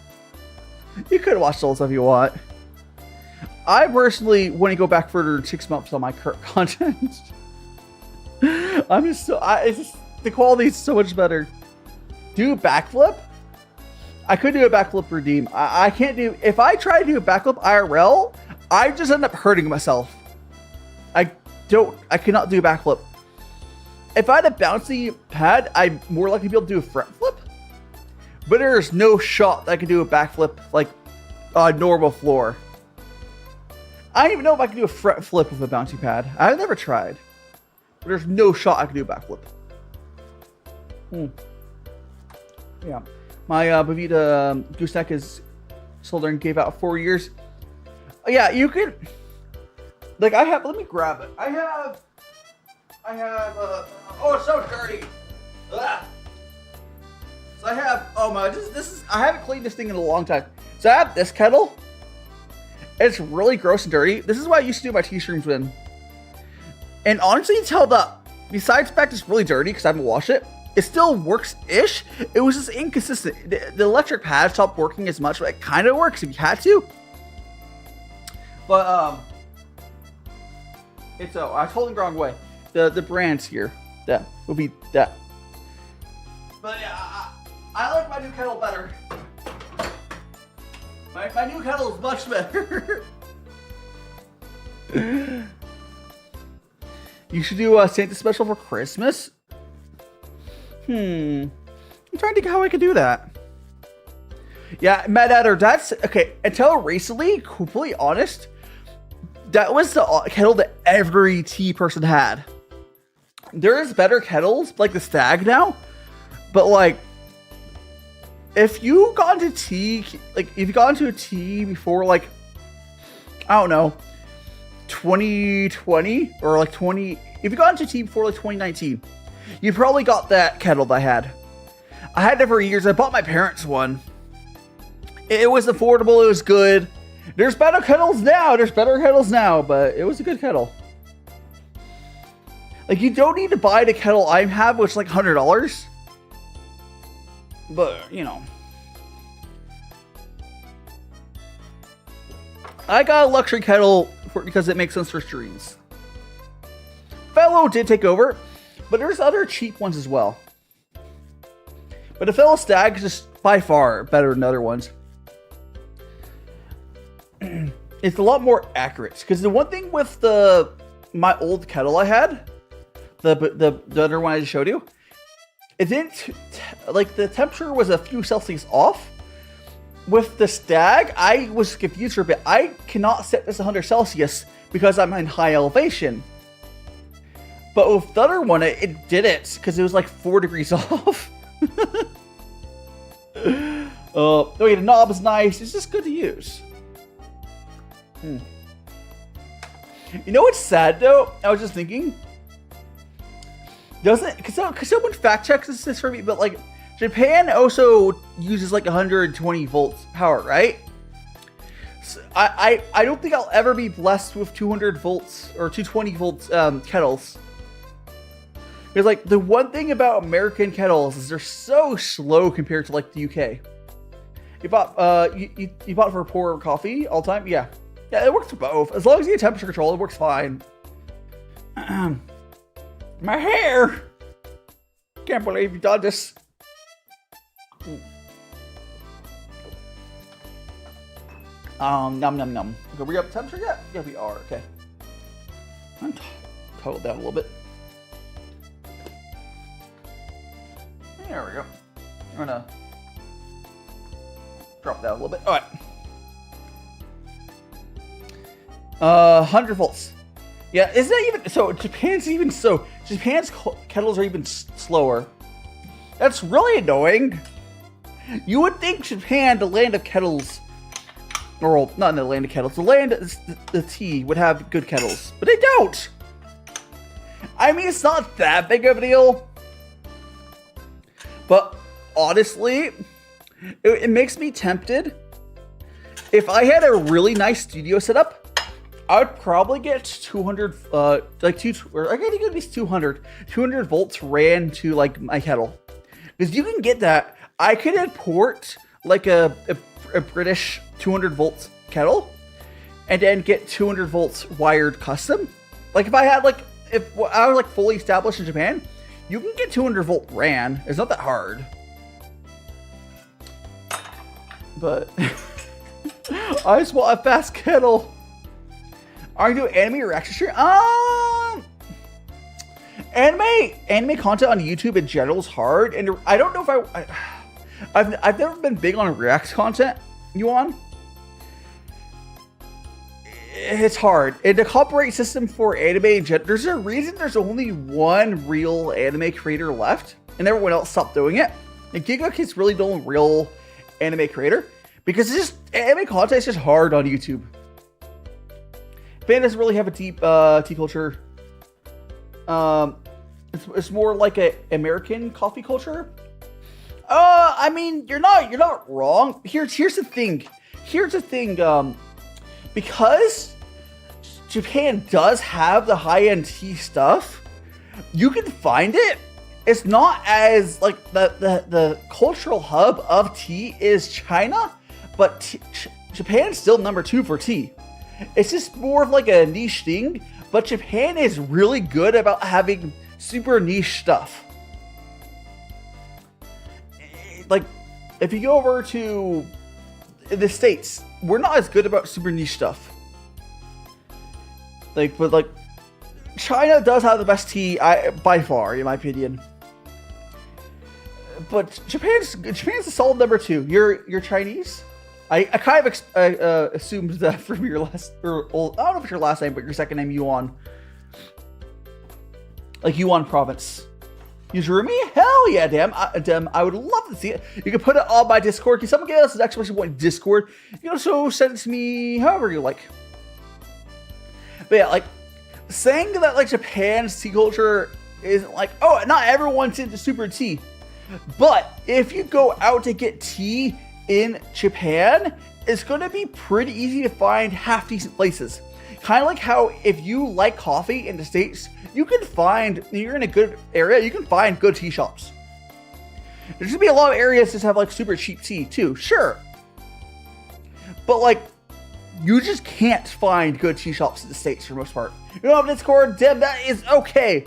You could watch those if you want. I personally want to go back further than 6 months on my current content. The quality is so much better. Do a backflip? I could do a backflip redeem. I can't do... If I try to do a backflip IRL, I just end up hurting myself. I cannot do a backflip. If I had a bouncy pad, I'm more likely to be able to do a front flip. But there's no shot that I can do a backflip like a normal floor. I don't even know if I can do a front flip with a bouncy pad. I've never tried. But there's no shot I can do a backflip. Yeah. My Bavita gooseneck is sold and gave out 4 years. Yeah, you could... Like, let me grab it. I have, oh, it's so dirty. Ugh. So I have, oh my, I haven't cleaned this thing in a long time. So I have this kettle. It's really gross and dirty. This is what I used to do my tea streams with. And honestly, it's held up. Besides the fact it's really dirty because I haven't washed it, it still works-ish. It was just inconsistent. The electric pad stopped working as much, but it kind of works if you had to. But, it's I was holding the wrong way. The brands here, that would be that. But yeah, I like my new kettle better. My new kettle is much better. You should do a Santa special for Christmas. I'm trying to think how I could do that. Yeah, Mad Adder, that's okay. Until recently, completely honest, that was the kettle that every tea person had. There is better kettles, like the Stag now, but like, if you got into tea, like if you got into a tea before like, I don't know, 2020 or like if you got into tea before like 2019, you probably got that kettle that I had. I had it for years. I bought my parents one. It was affordable. It was good. There's better kettles now. But it was a good kettle. Like, you don't need to buy the kettle I have, which is like $100. But, you know. I got a luxury kettle because it makes sense for streams. Fellow did take over, but there's other cheap ones as well. But the Fellow Stag is just by far better than other ones. It's a lot more accurate because the one thing with my old kettle I had, the other one I just showed you, it didn't like the temperature was a few Celsius off. With the Stag, I was confused for a bit. I cannot set this 100 Celsius because I'm in high elevation. But with the other one, it did it because it was like 4 degrees off. Okay, the knob is nice. It's just good to use. You know what's sad though? I was just thinking. Doesn't because someone fact checks this for me, but like Japan also uses like 120 volts power, right? So I don't think I'll ever be blessed with 200 volts or 220 volts kettles. Because like the one thing about American kettles is they're so slow compared to like the UK. You bought you bought for pour coffee all the time? Yeah. Yeah, it works for both. As long as you get temperature control, it works fine. My hair! Can't believe you done this. Num num num. Okay, we up temperature yet? Yeah, we are. Okay. I'm toggle down a little bit. There we go. I'm gonna drop that a little bit. All right. 100 volts. Yeah, isn't that even so? Japan's kettles are even slower. That's really annoying. You would think Japan, the land of kettles, or not in the land of kettles, the land of the tea would have good kettles, but they don't. I mean, it's not that big of a deal, but honestly, it makes me tempted. If I had a really nice studio setup, I would probably get 200, I gotta get at least 200 volts ran to like my kettle. Because you can get that. I could import like a British 200 volts kettle and then get 200 volts wired custom. Like if I was like fully established in Japan, you can get 200 volt ran. It's not that hard. But I just want a fast kettle. Are you doing anime reaction stream? Anime content on YouTube in general is hard, and I don't know if I've never been big on React content. You on? It's hard. And the copyright system for anime in general, there's a reason there's only one real anime creator left, and everyone else stopped doing it. And Giga is really the only real anime creator because it's just anime content is just hard on YouTube. Japan doesn't really have a deep tea culture. It's more like a American coffee culture. I mean, you're not wrong. Here's the thing. Because Japan does have the high-end tea stuff, you can find it. It's not as like the cultural hub of tea is China, but Japan's still number 2 for tea. It's just more of like a niche thing, but Japan is really good about having super niche stuff. Like, if you go over to the States, we're not as good about super niche stuff. But China does have the best tea by far, in my opinion. But Japan's a solid number 2. You're Chinese? I kind of assumed that from your last, I don't know if it's your last name, but your second name, Yuan. Like Yuan province. Yuzurumi? Hell yeah, damn. I would love to see it. You can put it on my Discord. Can someone give us an exclamation point Discord? You can also send it to me however you like. But yeah, like, saying that like Japan's tea culture isn't like, oh, not everyone's into super tea. But if you go out to get tea in Japan, it's going to be pretty easy to find half decent places. Kind of like how if you like coffee in the States, you're in a good area, you can find good tea shops. There's going to be a lot of areas that have like super cheap tea too, sure. But like you just can't find good tea shops in the States for the most part. You don't have Discord, then that is okay.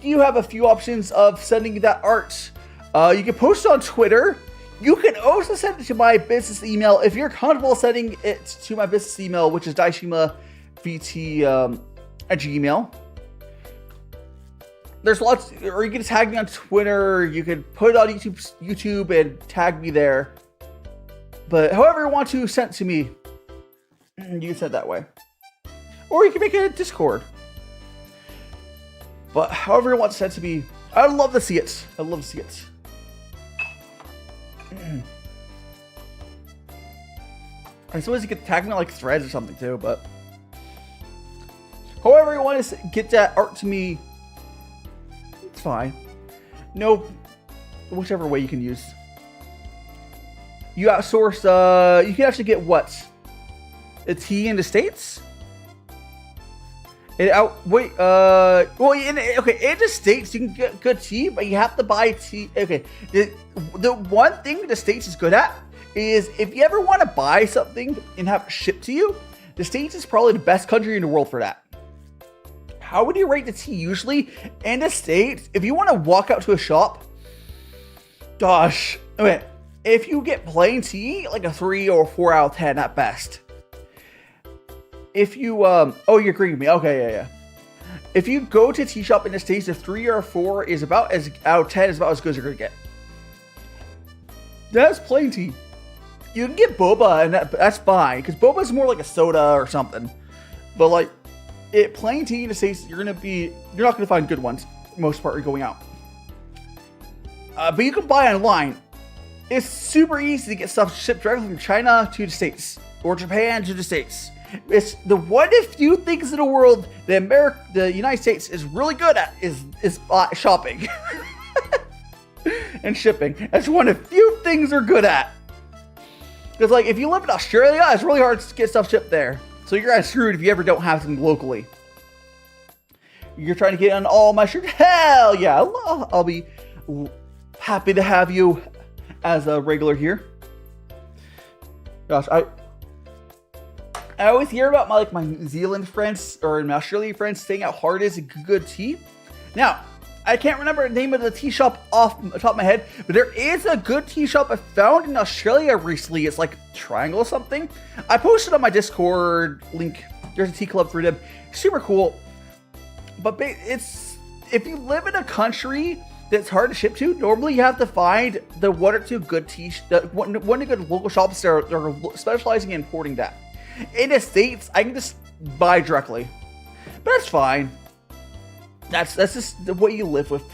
You have a few options of sending that art. You can post it on Twitter. You can also send it to my business email if you're comfortable sending it to my business email, which is DaiShimaVT at Gmail. There's lots, or you can tag me on Twitter. You can put it on YouTube and tag me there. But however you want to send it to me, you can send it that way. Or you can make it a Discord. But however you want to send it to me, I'd love to see it. I'd love to see it. I suppose you could tag me on like threads or something too, but however you want to get that art to me, it's fine. No, whichever way you can use. You outsource, you can actually get what? A tea in the States? Well, in the States, you can get good tea, but you have to buy tea. Okay, the one thing the States is good at is if you ever want to buy something and have it shipped to you, the States is probably the best country in the world for that. How would you rate the tea usually in the States? If you want to walk out to a shop, gosh, okay, if you get plain tea, like a 3 or 4 out of 10 at best. If you, oh, you're agreeing with me. Okay, yeah. If you go to a tea shop in the States, a 3 or 4 is about as, out of 10 is about as good as you're going to get. That's plain tea. You can get boba, and that's fine, because boba is more like a soda or something. But like, plain tea in the States, you're not going to find good ones. Most part, you're going out. But you can buy online. It's super easy to get stuff shipped directly from China to the States, or Japan to the States. It's the one of few things in the world that the United States is really good at is shopping and shipping. That's one of few things they're good at. Because like if you live in Australia, it's really hard to get stuff shipped there. So you're kind of screwed if you ever don't have something locally. You're trying to get on all my shirts? Hell yeah! I'll be happy to have you as a regular here. Gosh, I always hear about my New Zealand friends or my Australian friends saying how hard it is to get good tea. Now, I can't remember the name of the tea shop off the top of my head, but there is a good tea shop I found in Australia recently. It's like Triangle or something. I posted on my Discord link. There's a tea club for them. Super cool. But it's if you live in a country that's hard to ship to, normally you have to find the 1 or 2 good one or good local shops that are specializing in importing that. In the States, I can just buy directly, but that's fine. That's just what you live with.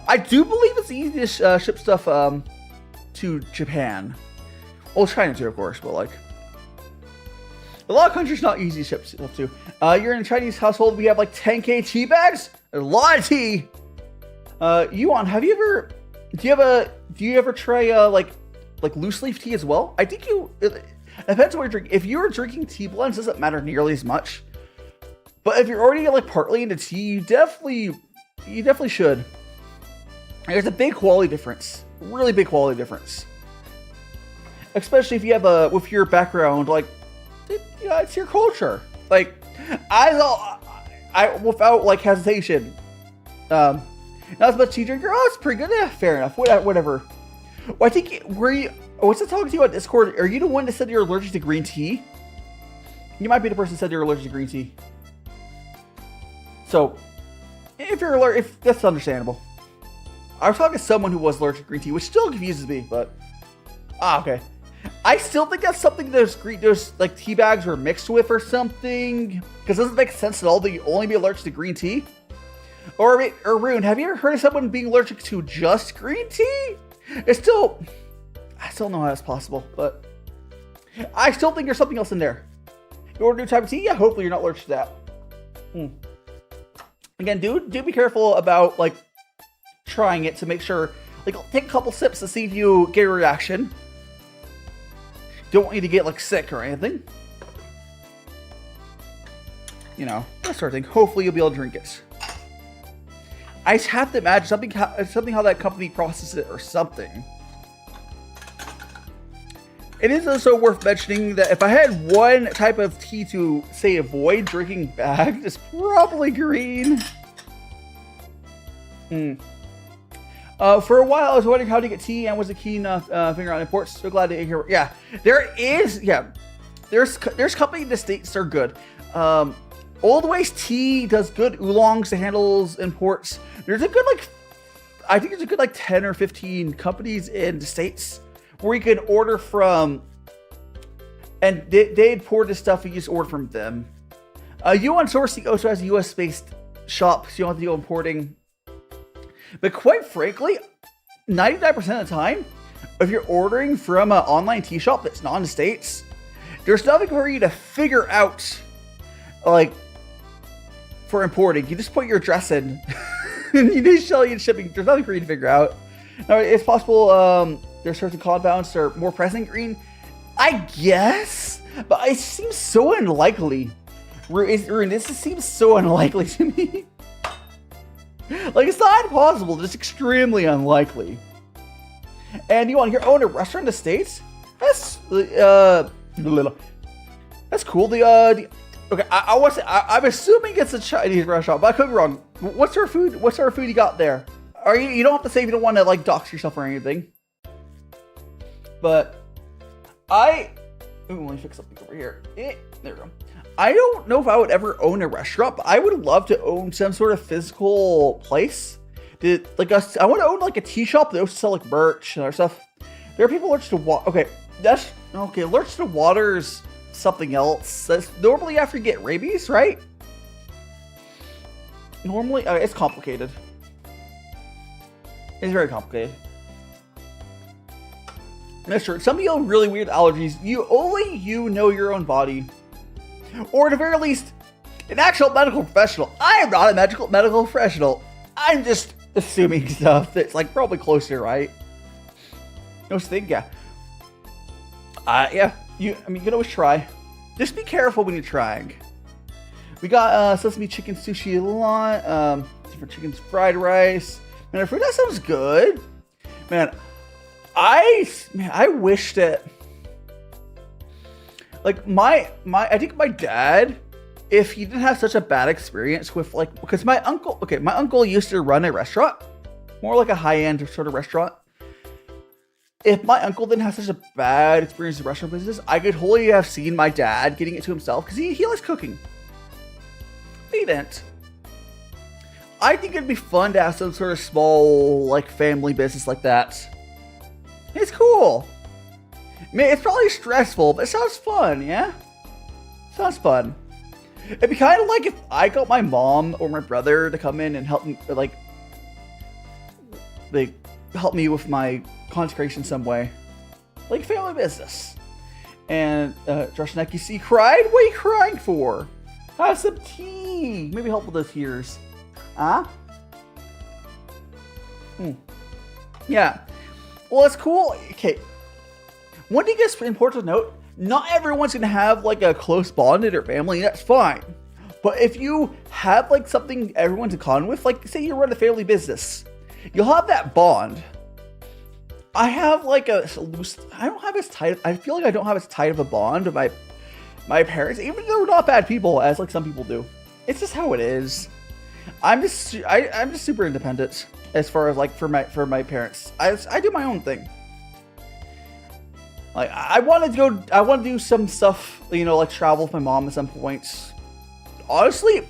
I do believe it's easy to ship stuff to Japan. Well, China too, of course, but like a lot of countries not easy to ship stuff to. You're in a Chinese household. We have like 10K tea bags. A lot of tea. Yuan, do you ever try like loose leaf tea as well? I think it depends on what you're drinking. If you're drinking tea blends, it doesn't matter nearly as much. But if you're already like partly into tea, you definitely should. There's a big quality difference, really big quality difference. Especially if you have with your background, like, it's your culture. Like, I without like hesitation, not as much tea drinker. Oh, it's pretty good. Yeah, fair enough. Whatever. Well, I think what's it talking to you on Discord? Are you the one that said you're allergic to green tea? You might be the person that said you're allergic to green tea. So, if that's understandable. I was talking to someone who was allergic to green tea, which still confuses me, but okay. I still think that's something those like tea bags were mixed with or something, because it doesn't make sense at all that you only be allergic to green tea. Or Rune, have you ever heard of someone being allergic to just green tea? I still don't know how that's possible, but I still think there's something else in there. You order a new type of tea? Yeah, hopefully you're not allergic to that. Again, do be careful about like trying it to make sure. Like, take a couple sips to see if you get a reaction. Don't want you to get like sick or anything. You know, that sort of thing. Hopefully you'll be able to drink it. I just have to imagine something how that company processes it or something. It is also worth mentioning that if I had one type of tea to, say, avoid drinking bagged, it's probably green. For a while, I was wondering how to get tea and was a keen finger on imports. So glad to hear. Yeah, there's company in the States that are good. Old Ways Tea does good oolongs that handles imports. There's a good, I think there's a good 10 or 15 companies in the States where you can order from, and they import this stuff and you just order from them. Yuan Sourcing also has a US based shop, so you don't have to go importing. But quite frankly, 99% of the time, if you're ordering from an online tea shop that's not in the States, there's nothing for you to figure out, for importing. You just put your address in, and you need shelling and shipping. There's nothing for you to figure out. Now, it's possible there's certain compounds that are more present green. I guess, but it seems so unlikely. This seems so unlikely to me. It's not impossible, just extremely unlikely. And you want to own a restaurant in the States? That's that's cool. Okay, I want to say, I'm assuming it's a Chinese restaurant, but I could be wrong. What's our food you got there? You don't have to say if you don't want to dox yourself or anything. But let me fix something over here. There we go. I don't know if I would ever own a restaurant, but I would love to own some sort of physical place. I want to own a tea shop that also sell merch and other stuff. There are people allergic to water. Okay, allergic to water's something else. That's normally after you get rabies, right? Normally, it's complicated. It's very complicated. That's true. Some people have really weird allergies. Only you know your own body. Or at the very least, an actual medical professional. I am not a medical professional. I'm just assuming stuff that's probably closer, right? No thing, yeah. You can always try. Just be careful when you're trying. We got sesame chicken sushi a lot. Different chickens, fried rice. Man, that sounds good. Man, I wish that. I think my dad, if he didn't have such a bad experience with because my uncle used to run a restaurant, more like a high-end sort of restaurant. If my uncle didn't have such a bad experience in the restaurant business, I could totally have seen my dad getting it to himself because he likes cooking. He didn't. I think it'd be fun to have some sort of small family business like that. It's cool. I mean, it's probably stressful, but it sounds fun, yeah? Sounds fun. It'd be kind of like if I got my mom or my brother to come in and help me, help me with my consecration some way. Family business. And, Josh Neck, you see, cried? What are you crying for? Have some tea. Maybe help with those tears. Huh? Yeah. Well, it's cool. Okay. One thing that's important to note, not everyone's going to have a close bond in their family. That's fine. But if you have something everyone's in common with, say you run a family business, you'll have that bond. I have a loose, I don't have as tight, I feel like I don't have as tight of a bond with my parents, even though they're not bad people, as some people do. It's just how it is. I'm just super independent as far as for my parents. I do my own thing. I want to do some stuff, travel with my mom at some points. Honestly,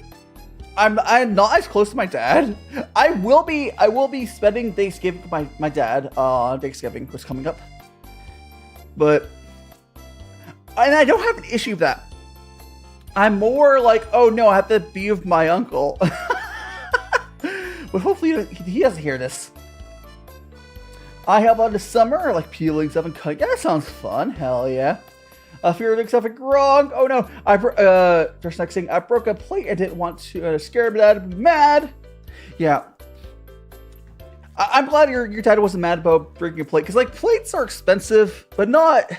I'm not as close to my dad. I will be spending Thanksgiving with my dad on Thanksgiving, was coming up. And I don't have an issue with that. I'm more oh no, I have to be with my uncle. But hopefully he doesn't hear this. I help out this summer, peeling stuff and cutting. Yeah, that sounds fun. Hell yeah. Fear doing stuff wrong. Oh no. Just next thing, I broke a plate. I didn't want to scare my dad to be mad. Yeah. I'm glad your dad wasn't mad about breaking a plate. Because plates are expensive, but not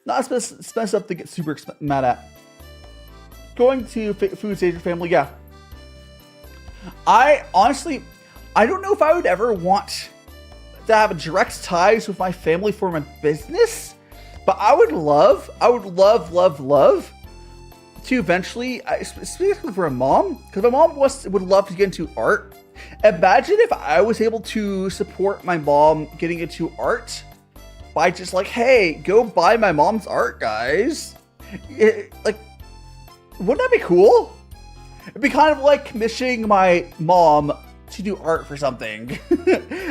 expensive to get super mad at. Going to food stage with family, yeah. I don't know if I would ever want to have direct ties with my family for my business, But I would love to eventually, specifically for a mom, because my mom would love to get into art. Imagine if I was able to support my mom getting into art by just like, hey, go buy my mom's art, guys. Like, wouldn't that be cool? It'd be kind of like commissioning my mom to do art for something.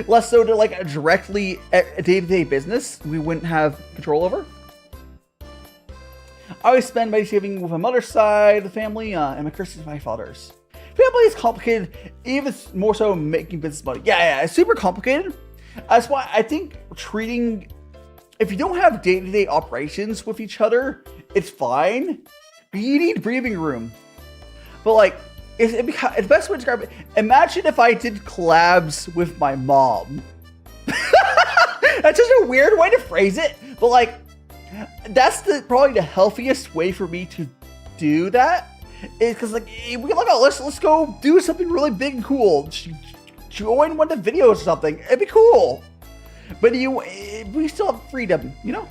Less so to like directly a day-to-day business we wouldn't have control over. I always spend my saving with my mother's side of the family, and my Christmas with my father's. Family is complicated, even more so making business money. Yeah, it's super complicated. That's why I think if you don't have day-to-day operations with each other, it's fine. But you need breathing room. But like, the best way to describe it, imagine if I did collabs with my mom. That's just a weird way to phrase it, but like, that's probably the healthiest way for me to do that. Is because like, let's go do something really big and cool. Join one of the videos or something. It'd be cool. But we still have freedom, you know?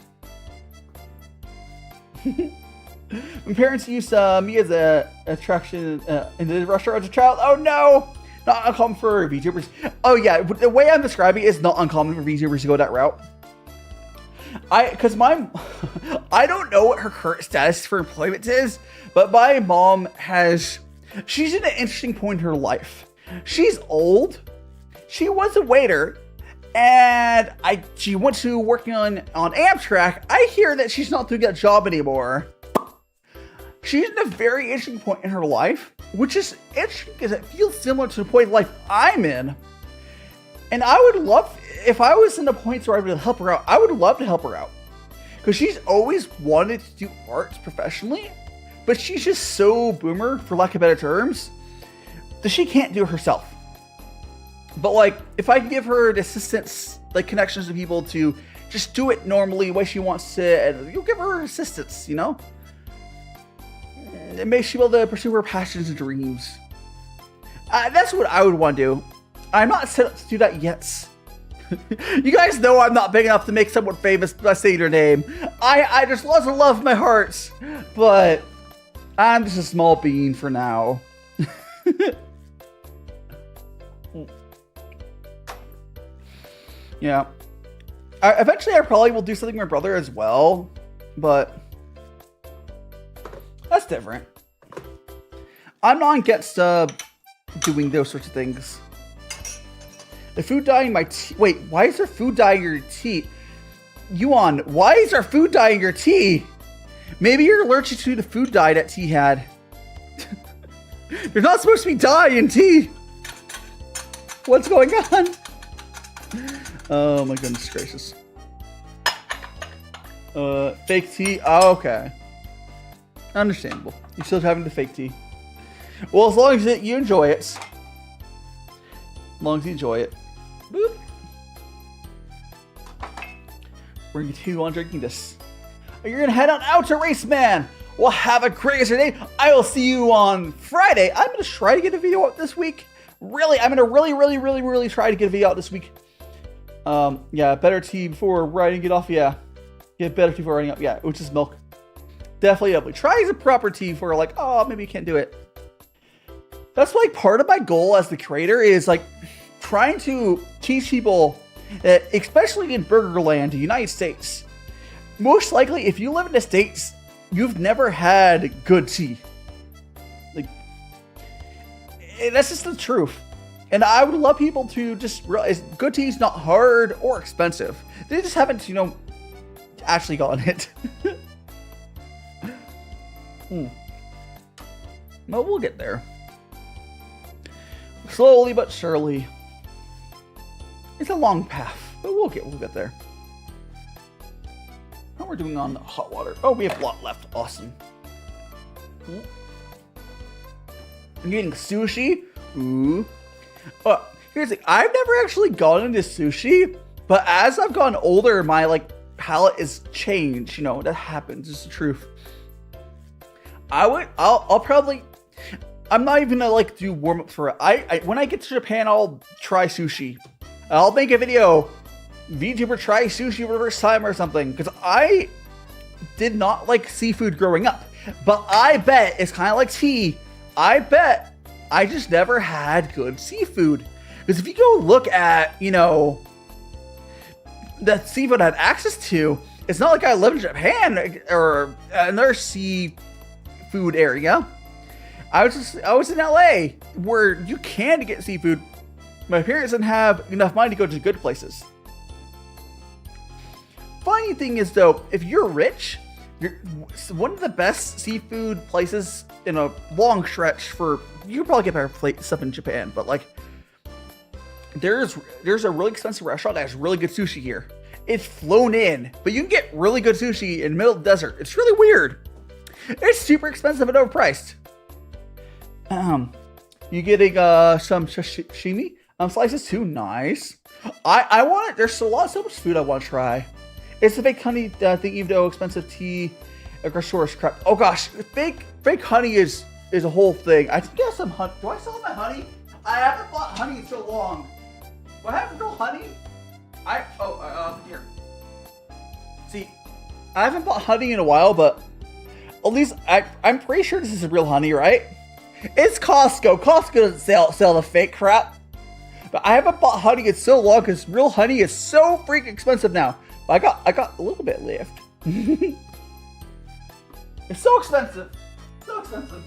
My parents used me as an attraction in the restaurant as a child. Oh no! Not uncommon for VTubers. Oh yeah, the way I'm describing it is not uncommon for VTubers to go that route. I don't know what her current status for employment is, but my mom she's in an interesting point in her life. She's old. She was a waiter, and she went to working on Amtrak. I hear that she's not doing that job anymore. She's in a very interesting point in her life, which is interesting because it feels similar to the point of life I'm in. And I would love, if I was in the point where I would help her out, I would love to help her out. Because she's always wanted to do arts professionally, but she's just so boomer, for lack of better terms, that she can't do it herself. But like, if I can give her the assistance, like connections to people to just do it normally the way she wants to, and you'll give her assistance, you know? It makes she able to pursue her passions and dreams. That's what I would want to do. I'm not set up to do that yet. You guys know I'm not big enough to make someone famous by saying their name. I just love my heart, but I'm just a small bean for now. Yeah. Eventually, I probably will do something with my brother as well, but that's different. I'm not against doing those sorts of things. The food dyeing my tea. Wait, why is there food dyeing your tea? Yuan, why is there food dyeing your tea? Maybe you're allergic to the food dye that tea had. There's not supposed to be dye in tea. What's going on? Oh my goodness gracious. Fake tea. Oh, okay. Understandable. You're still having the fake tea. Well, as long as you enjoy it. As long as you enjoy it. Boop. We're going to continue on drinking this. You're going to head on out to Race Man. Well, have a great day. I will see you on Friday. I'm going to try to get a video out this week. Really, I'm going to really try to get a video out this week. Yeah, better tea before riding it off. Yeah. Get better tea before riding up. Yeah, which is milk. Definitely. Try the proper tea for like, oh, maybe you can't do it. That's like part of my goal as the creator is like trying to teach people, especially in Burgerland, the United States. Most likely, if you live in the States, you've never had good tea. Like, that's just the truth. And I would love people to just realize good tea is not hard or expensive. They just haven't, actually gotten it. Well, we'll get there. Slowly but surely. It's a long path, but we'll get there. How we're doing on hot water? Oh, we have a lot left. Awesome. I'm getting sushi. Ooh. Here's the thing. I've never actually gone into sushi, but as I've gotten older, my palate is changed. That happens. It's the truth. I'll probably. I'm not even gonna do warm up for it. When I get to Japan, I'll try sushi. I'll make a video. VTuber try sushi for the first time or something. Because I did not like seafood growing up, but I bet it's kind of like tea. I bet I just never had good seafood. Because if you go look at, you know, the seafood I had access to, it's not like I live in Japan or another seafood area. I was in LA where you can get seafood. My parents didn't have enough money to go to good places. Funny thing is though, if you're rich, one of the best seafood places in a long stretch for, you can probably get better stuff in Japan, but like there's a really expensive restaurant that has really good sushi here. It's flown in, but you can get really good sushi in the middle of the desert. It's really weird. It's super expensive and overpriced. You getting some sashimi slices too? Nice. I want it. There's so much food I want to try. It's the fake honey thing, even though expensive tea, agriculturist crap. Oh gosh, fake honey is a whole thing. I think I have some honey. Do I still have my honey? I haven't bought honey in so long. Do I have real honey? Here. See, I haven't bought honey in a while, but at least I'm pretty sure this is real honey, right? It's Costco. Costco doesn't sell the fake crap. But I haven't bought honey in so long because real honey is so freaking expensive now. But I got a little bit left. It's so expensive. So expensive.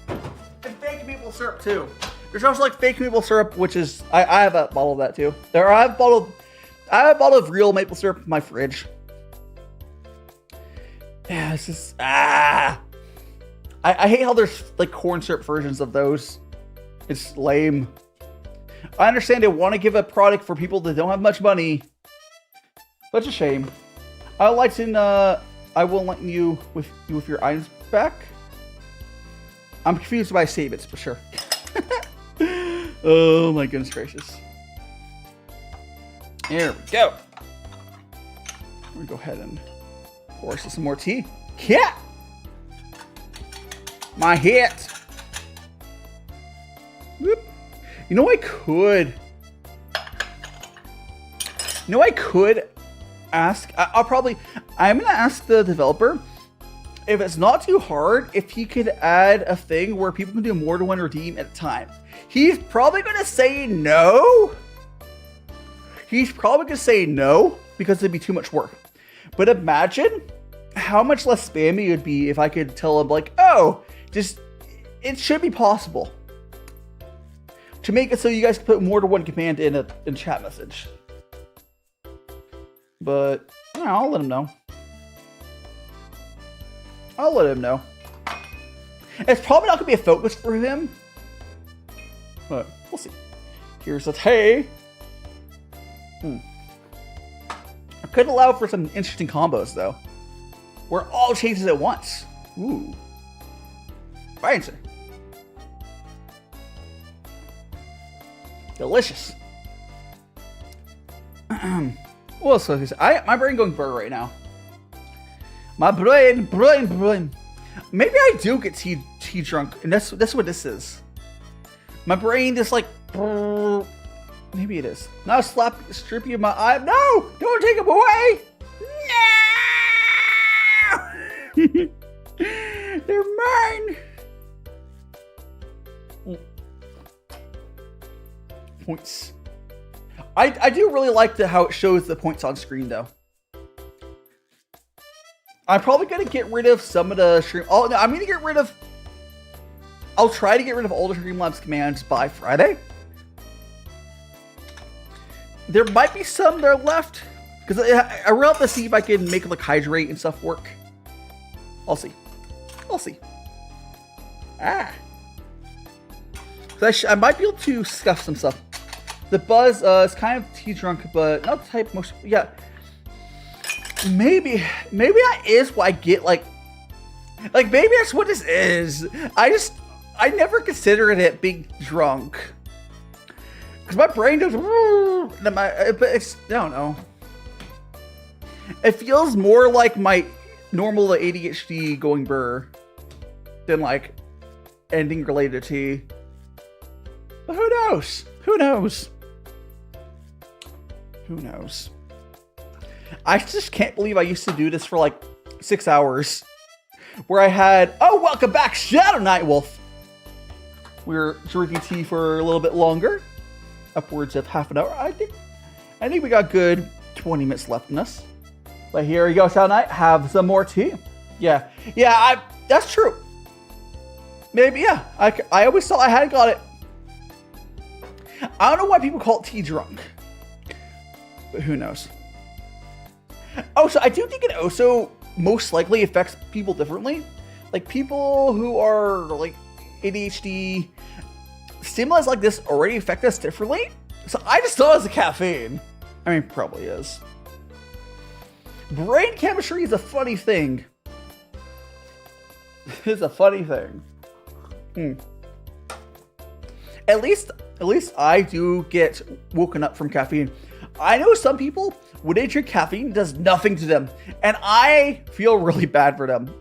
And fake maple syrup too. There's also like fake maple syrup, which is I have a bottle of that too. I have a bottle of real maple syrup in my fridge. Yeah, this is I hate how there's like corn syrup versions of those. It's lame. I understand they want to give a product for people that don't have much money. But it's a shame. I will enlighten you with your items back. I'm confused by statements, for sure. Oh my goodness gracious. Here we go. Let me go ahead and pour some more tea. Yeah! My hit! Whoop. You know I could ask, I'm gonna ask the developer if it's not too hard, if he could add a thing where people can do more than one redeem at a time. He's probably gonna say no. He's probably gonna say no because it'd be too much work. But imagine how much less spammy it would be if I could tell him like, oh, it should be possible to make it so you guys can put more than one command in a chat message. But I'll let him know. I'll let him know. It's probably not gonna be a focus for him, but we'll see. Here's a tea. I could allow for some interesting combos though, where all changes at once. Ooh, fancy. Delicious. What else was I? My brain going burr right now. My brain. Maybe I do get tea drunk, and that's what this is. My brain just like. Maybe it is. Now strip you my eye. No! Don't take them away! No! They're mine! Points. I do really like how it shows the points on screen though. I'm probably gonna get rid of some of the stream. Oh no, I'm gonna get rid of. I'll try to get rid of all the Streamlabs commands by Friday. There might be some that are left because I really have to see if I can make like hydrate and stuff work. I'll see. I'll see. I might be able to scuff some stuff. The buzz is kind of tea drunk, but not the type most. Yeah, maybe that is what I get. Like maybe that's what this is. I never considered it being drunk because my brain does. But it's, I don't know. It feels more like my normal ADHD going burr than like anything related to tea. But who knows? Who knows? Who knows? I just can't believe I used to do this for like 6 hours where I had, oh, welcome back, Shadow Nightwolf. We were drinking tea for a little bit longer, upwards of half an hour. I think we got good 20 minutes left in us. But here you go, Shadow Knight. Have some more tea. Yeah, that's true. Maybe, yeah. I always thought I hadn't got it. I don't know why people call it tea drunk, but who knows? Oh, so I do think it also most likely affects people differently. Like people who are like ADHD, stimulus like this already affect us differently. So I just thought it was the caffeine. I mean, probably is. Brain chemistry is a funny thing. It's a funny thing. At least I do get woken up from caffeine. I know some people, when they drink caffeine, it does nothing to them. And I feel really bad for them.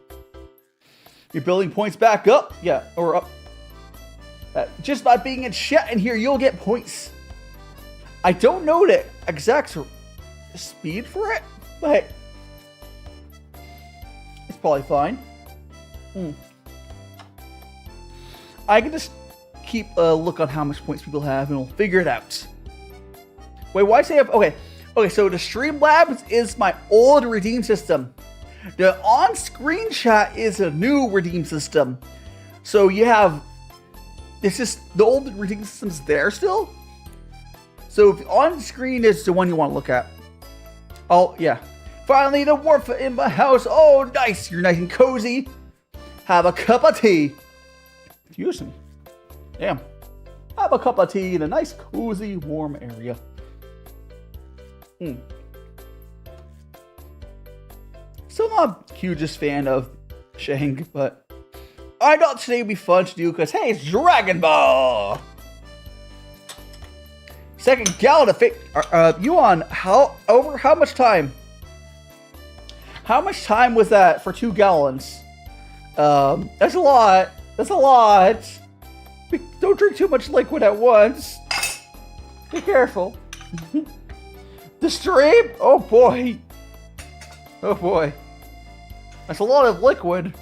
You're building points back up. Yeah, or up. Just by being in chat in here, you'll get points. I don't know the exact speed for it, but hey, it's probably fine. I can just keep a look on how much points people have and we'll figure it out. Wait, why say I've... Okay, so the Streamlabs is my old redeem system. The on-screen chat is a new redeem system. So you have... It's just... The old redeem system's there still. So if on-screen is the one you want to look at. Oh, yeah. Finally, the wharf in my house. Oh, nice. You're nice and cozy. Have a cup of tea. Excuse me. Damn. Have a cup of tea in a nice, cozy, warm area. Still not the hugest fan of Sheng, but I thought today would be fun to do because, hey, it's Dragon Ball! Second gallon of fake. You on how much time? How much time was that for 2 gallons? That's a lot. That's a lot. Don't drink too much liquid at once. Be careful. The stream? Oh boy. Oh boy. That's a lot of liquid.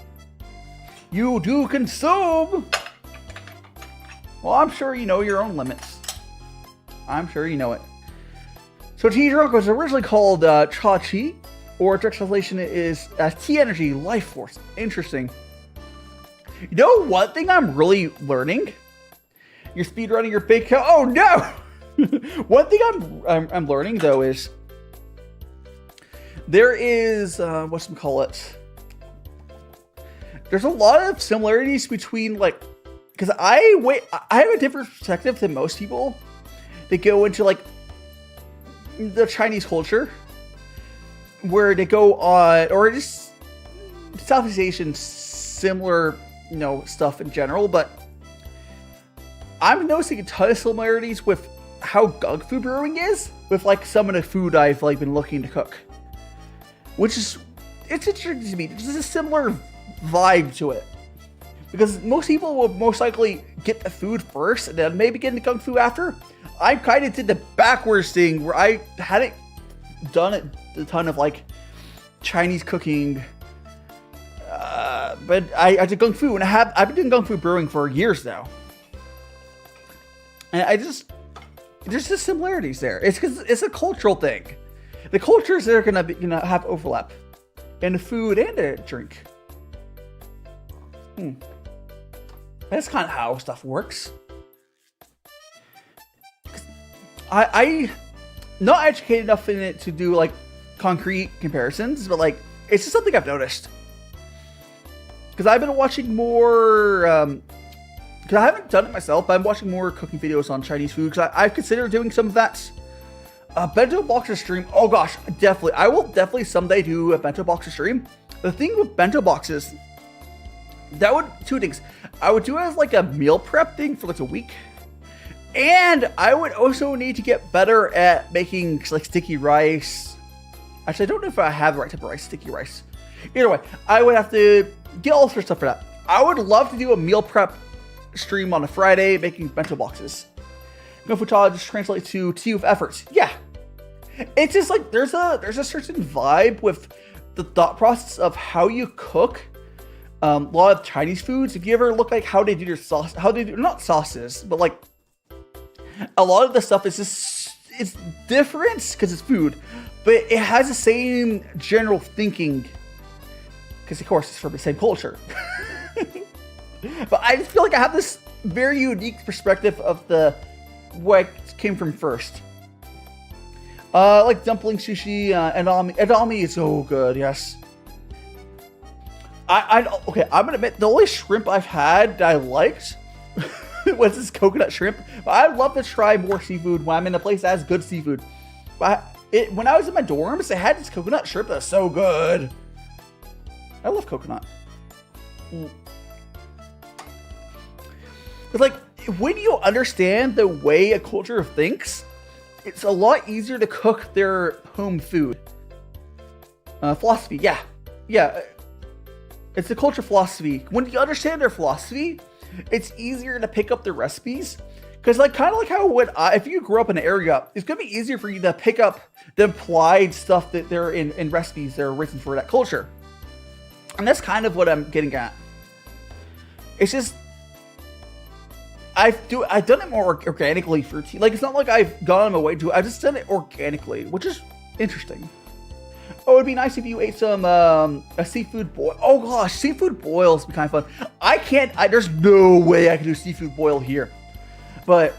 You do consume. Well, I'm sure you know your own limits. I'm sure you know it. So tea drunk was originally called cha-chi, or direct translation is tea energy, life force. Interesting. You know one thing I'm really learning? You're speedrunning your big cow. Oh no! One thing I'm learning though is there is whatchamacallit. There's a lot of similarities between like, because I have a different perspective than most people. They go into like the Chinese culture, where they go on, or just Southeast Asian similar, stuff in general. But I'm noticing a ton of similarities with how gongfu brewing is with like some of the food I've like been looking to cook, which is it's interesting to me. There's a similar vibe to it. Because most people will most likely get the food first and then maybe get into gongfu after. I kind of did the backwards thing where I hadn't done a ton of like Chinese cooking, but I did gongfu, and I've been doing gongfu brewing for years now. And there's just similarities there. It's because it's a cultural thing. The cultures that are gonna have overlap in the food and the drink. That's kind of how stuff works. I'm not educated enough in it to do like concrete comparisons, but like it's just something I've noticed. Because I've been watching more, because I haven't done it myself, but I'm watching more cooking videos on Chinese food. Because I've considered doing some of that. Bento boxer stream. Oh gosh, definitely. I will definitely someday do a bento boxer stream. The thing with bento boxes, two things. I would do it as like a meal prep thing for like a week. And I would also need to get better at making like sticky rice. Actually, I don't know if I have the right type of rice, sticky rice. Either way, I would have to get all sorts of stuff for that. I would love to do a meal prep stream on a Friday making bento boxes. GongfuTea just translates to tea with efforts. Yeah. It's just like there's a certain vibe with the thought process of how you cook a lot of Chinese foods. If you ever look like how they do their sauce, how they do, not sauces, but like a lot of the stuff is just, it's different because it's food, but it has the same general thinking because of course it's from the same culture. But I just feel like I have this very unique perspective of what came from first. Like dumpling sushi, edamame. Edamame is so good, yes. Okay, I'm gonna admit, the only shrimp I've had that I liked was this coconut shrimp. But I'd love to try more seafood when I'm in a place that has good seafood. But when I was in my dorms, they had this coconut shrimp that's so good. I love coconut. It's like, when you understand the way a culture thinks, it's a lot easier to cook their home food. Philosophy, yeah. Yeah. It's a culture philosophy. When you understand their philosophy, it's easier to pick up their recipes. Because like kind of like how if you grew up in an area, it's going to be easier for you to pick up the implied stuff that they're in recipes that are written for that culture. And that's kind of what I'm getting at. It's just, I've done it more organically for tea. Like, it's not like I've gone on my way to it. I've just done it organically, which is interesting. Oh, it'd be nice if you ate some a seafood boil. Oh gosh, seafood boils would be kind of fun. There's no way I can do seafood boil here. But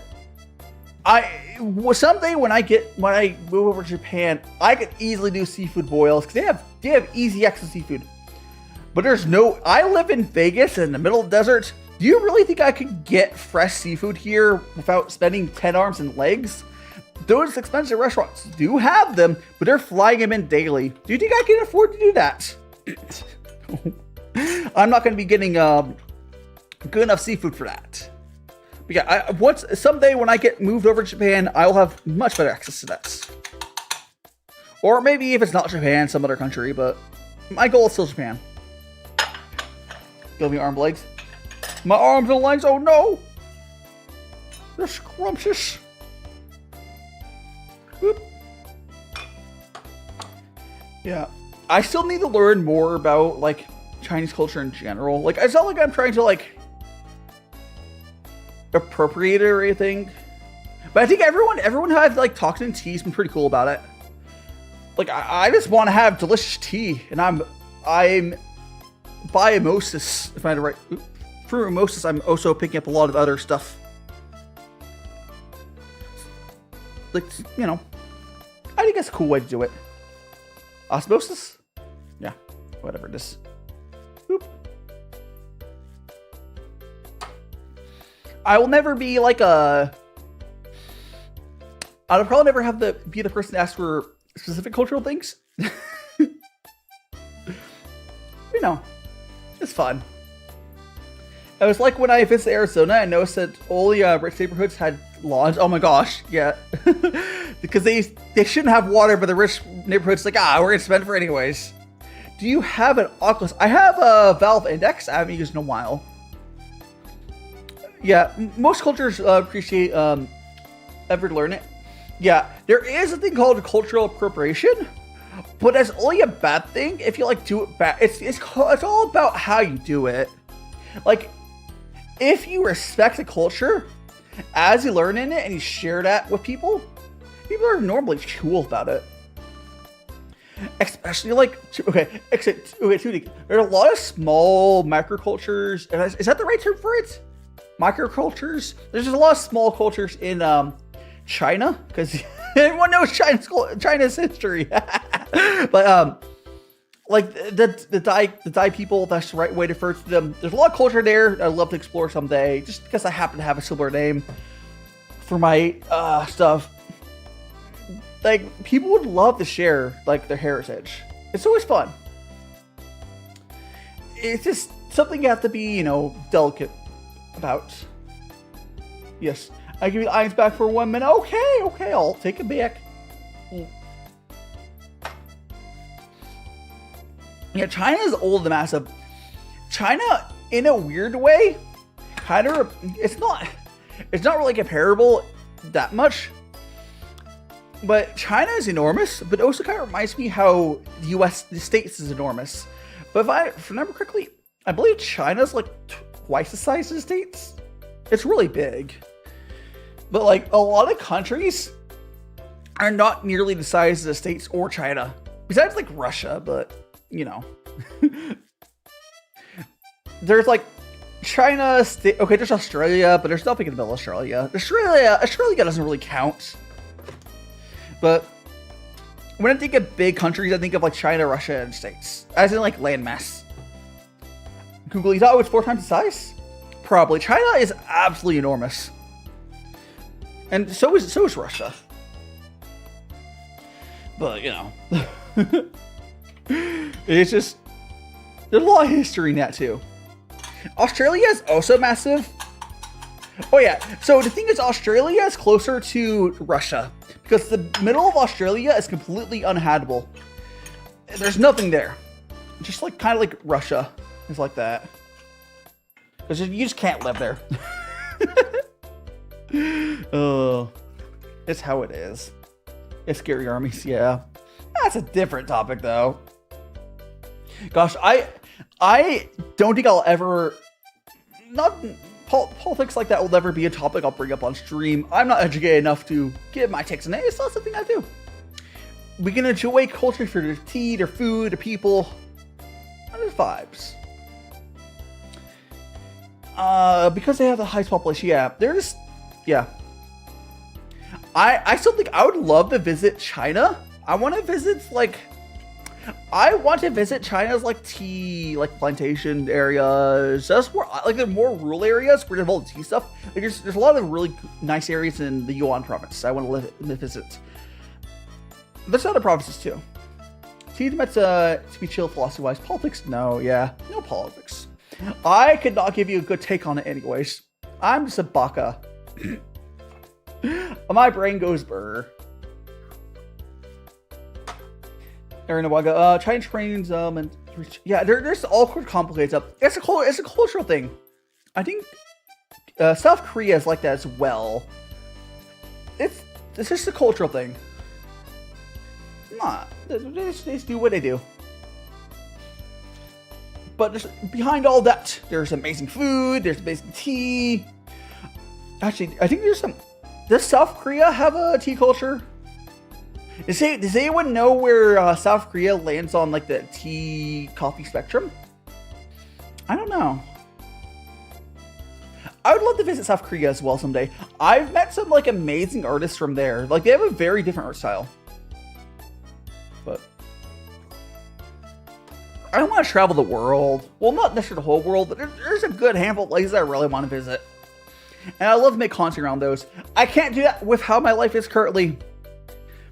someday when I move over to Japan, I could easily do seafood boils because they have easy access to seafood. But I live in Vegas in the middle of the desert. Do you really think I could get fresh seafood here without spending 10 arms and legs? Those expensive restaurants do have them, but they're flying them in daily. Do you think I can afford to do that? I'm not going to be getting good enough seafood for that. But yeah, someday when I get moved over to Japan, I'll have much better access to that. Or maybe if it's not Japan, some other country, but my goal is still Japan. Give me arm legs. My arms and legs, oh no! They're scrumptious. Whoop. Yeah, I still need to learn more about like Chinese culture in general. Like, it's not like I'm trying to like appropriate it or anything, but I think everyone who I've like talked to in tea has been pretty cool about it. Like, I just want to have delicious tea, and I'm by osmosis, if I had to write. Through osmosis, I'm also picking up a lot of other stuff. Like, you know, I think that's a cool way to do it. Osmosis? Yeah, whatever it is. Boop. I will never be like I'll probably never be the person to ask for specific cultural things. You know, it's fun. It was like when I visited Arizona, I noticed that all the rich neighborhoods had lawns. Oh my gosh, yeah. Because they shouldn't have water, but the rich neighborhoods like, we're going to spend it for anyways. Do you have an Oculus? I have a Valve Index. I haven't used in a while. Yeah, most cultures appreciate ever learn it. Yeah, there is a thing called cultural appropriation, but that's only a bad thing if you like do it bad. It's all about how you do it. Like, if you respect the culture as you learn in it and you share that with people are normally cool about it. Especially like, okay, two things. There are a lot of small microcultures, and is that the right term for it? Microcultures? There's just a lot of small cultures in China, because everyone knows China's history. But like the Dai people, that's the right way to refer to them. There's a lot of culture there I'd love to explore someday, just because I happen to have a similar name for my stuff. Like, people would love to share like their heritage. It's always fun. It's just something you have to be, delicate about. Yes, I give you the eyes back for 1 minute. Okay, I'll take it back. Yeah, China is old and massive. China, in a weird way, it's not really comparable that much. But China is enormous, but it also kind of reminds me how the States is enormous. But if I remember correctly, I believe China's like twice the size of the States. It's really big. But like a lot of countries are not nearly the size of the States or China. Besides like Russia, but you know. There's like China, okay, there's Australia, but there's nothing in the middle of Australia. Australia doesn't really count. But when I think of big countries, I think of like China, Russia, and States. As in like landmass. Google, you thought it was 4 times the size? Probably. China is absolutely enormous. And so is Russia. But, you know. It's just, there's a lot of history in that too. Australia is also massive. Oh yeah, so the thing is, Australia is closer to Russia because the middle of Australia is completely uninhabitable. There's nothing there. Just like kind of like Russia. It's like that. Because you just can't live there. Oh, it's how it is. It's scary armies, yeah. That's a different topic though. Gosh, I don't think I'll ever, politics like that will never be a topic I'll bring up on stream. I'm not educated enough to give my takes on it. It's not something I do. We can enjoy culture for their tea, their food, their people, and their vibes. Because they have the highest population, yeah. I still think I would love to visit China. I want to visit China's like tea, like plantation areas. That's where like the more rural areas where there's all the tea stuff. Like there's a lot of really nice areas in the Yuan province I want to visit. There's other provinces too. Tea meant to be chill philosophy wise. Politics, no, yeah, no politics. I could not give you a good take on it anyways. I'm just a baka. My brain goes brr. China trains and yeah, there's all complicated stuff. It's a cultural thing. I think South Korea is like that as well. It's just a cultural thing. They just do what they do. But behind all that, there's amazing food. There's amazing tea. Actually, I think there's some. Does South Korea have a tea culture? Does anyone know where South Korea lands on like the tea coffee spectrum? I don't know. I would love to visit South Korea as well someday. I've met some like amazing artists from there. Like they have a very different art style. But I don't want to travel the world. Well, not necessarily the whole world, but there's a good handful of places I really want to visit. And I love to make content around those. I can't do that with how my life is currently.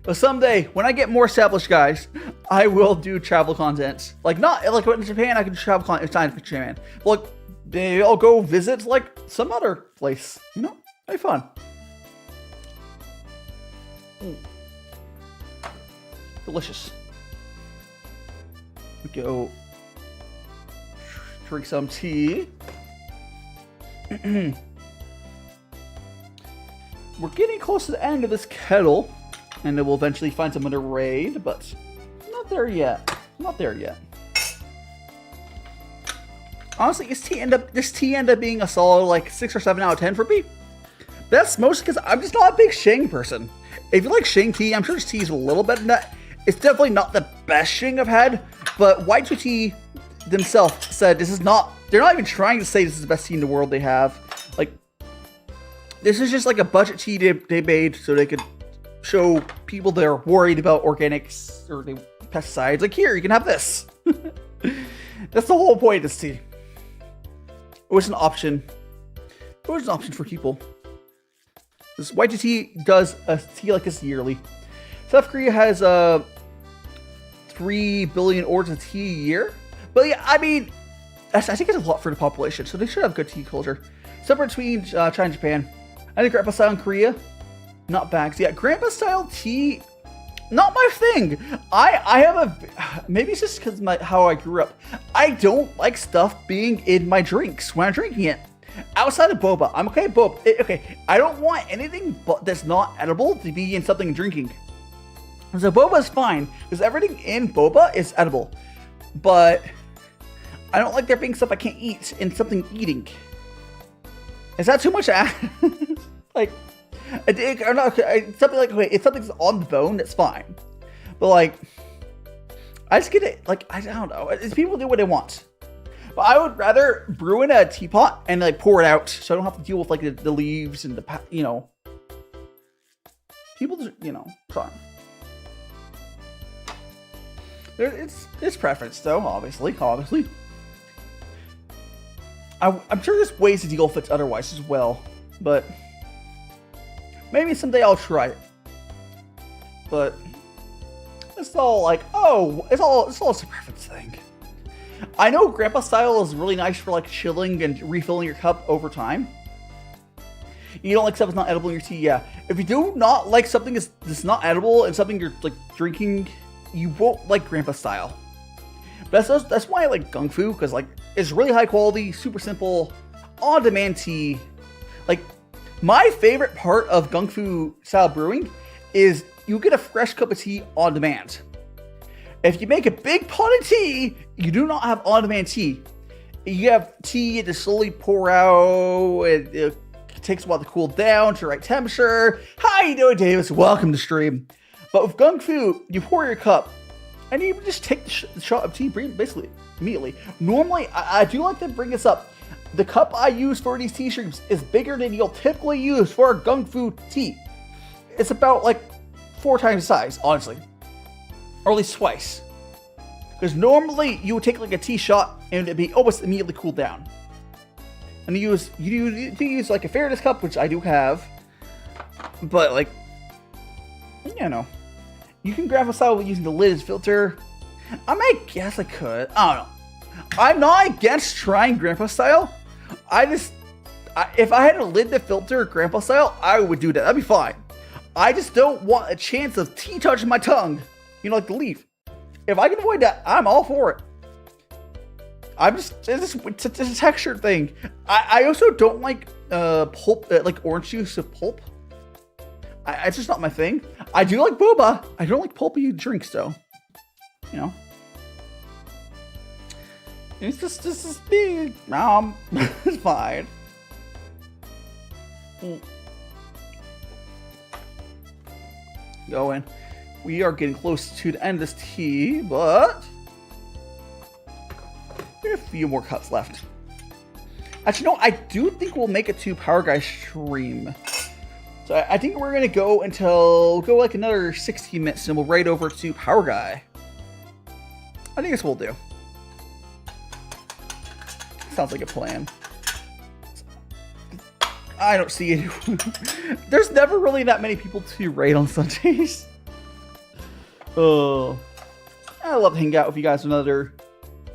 But someday, when I get more established, guys, I will do travel content. Like, not like in Japan, I can do travel content. It's not in Japan. But like, maybe I'll go visit like some other place. You know, it'll be fun. Delicious. Go drink some tea. We're getting close to the end of this kettle, and then we'll eventually find some other raid, but not there yet. Not there yet. Honestly, this tea end up being a solid like 6 or 7 out of 10 for me. That's mostly because I'm just not a big sheng person. If you like sheng tea, I'm sure this tea is a little better than that. It's definitely not the best sheng I've had, but White2Tea themselves said this is not. They're not even trying to say this is the best tea in the world they have. Like, this is just like a budget tea they made so they could show people that are worried about organics or the pesticides. Like, here, you can have this. That's the whole point of this tea. It was an option. It was an option for people. This White2Tea does a tea like this yearly. South Korea has 3 billion orders of tea a year. But yeah, I mean, I think it's a lot for the population, so they should have good tea culture. Somewhere between China and Japan. I think grandpa style in Korea, not bags. Yeah, grandpa style tea, not my thing. I have a, maybe it's just because how I grew up. I don't like stuff being in my drinks when I'm drinking it. Outside of boba, I'm okay with boba. Okay, I don't want anything that's not edible to be in something I'm drinking. So boba is fine, because everything in boba is edible. But I don't like there being stuff I can't eat in something eating. Is that too much to add? Like, or not, something like, okay, if something's on the bone, that's fine. But like, I just get it, like, I don't know. It's people do what they want. But I would rather brew in a teapot and like pour it out, so I don't have to deal with like the leaves and the, you know. People just, you know, fine. It's preference though, obviously. I'm sure there's ways to deal with it otherwise as well, but maybe someday I'll try it. But it's all like, oh, it's all a preference thing. I know grandpa style is really nice for like chilling and refilling your cup over time. You don't like stuff that's not edible in your tea, yeah. If you do not like something that's not edible and something you're like drinking, you won't like grandpa style. But that's why I like gongfu, because like it's really high quality, super simple, on-demand tea. Like, my favorite part of gongfu style brewing is you get a fresh cup of tea on demand. If you make a big pot of tea, you do not have on-demand tea. You have tea to slowly pour out. It takes a while to cool down to the right temperature. How you doing, Davis? Welcome to stream. But with gongfu, you pour your cup, and you just take the shot of tea basically immediately. Normally, I do like to bring this up. The cup I use for these tea streams is bigger than you'll typically use for a gongfu tea. It's about like 4 times the size, honestly. Or at least twice. Because normally you would take like a tea shot and it'd be almost immediately cooled down. And you use like a fairness cup, which I do have. But like, you know, you can grab a style using the lid as filter. I guess I could. I don't know. I'm not against trying grandpa style. If I had a lid to filter grandpa style, I would do that. That'd be fine. I just don't want a chance of tea touching my tongue. You know, like the leaf. If I can avoid that, I'm all for it. It's a texture thing. I also don't like pulp, like orange juice of pulp. It's just not my thing. I do like boba. I don't like pulpy drinks though. You know. It's just me. It's fine. Going. We are getting close to the end of this tea, but we have a few more cups left. Actually, no, I do think we'll make it to Power Guy stream. So I think we're gonna go like another 16 minutes, and we'll right over to Power Guy. I think this will do. Sounds like a plan. I don't see anyone. There's never really that many people to raid on Sundays. Oh, I love to hang out with you guys for another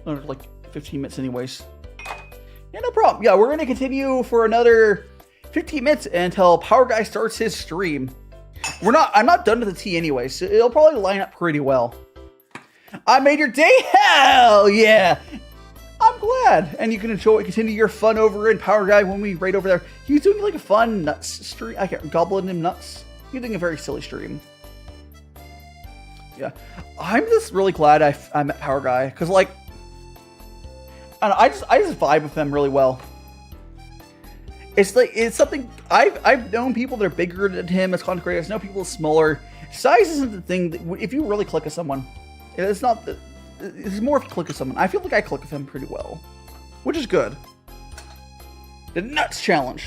like 15 minutes anyways. Yeah, no problem. Yeah, we're going to continue for another 15 minutes until Power Guy starts his stream. I'm not done with the tea anyways, so it'll probably line up pretty well. I made your day? Hell yeah! I'm glad. And you can continue your fun over in Power Guy when we raid over there. He's doing like a fun nuts stream. I can't gobbling him nuts. He's doing a very silly stream. Yeah, I'm just really glad I met Power Guy, because like, I just vibe with them really well. It's something I've known people that are bigger than him as content creators. I know people smaller. Size isn't the thing that, if you really click with someone, it's not. It's more if you click with someone. I feel like I click with him pretty well, which is good. The nuts challenge.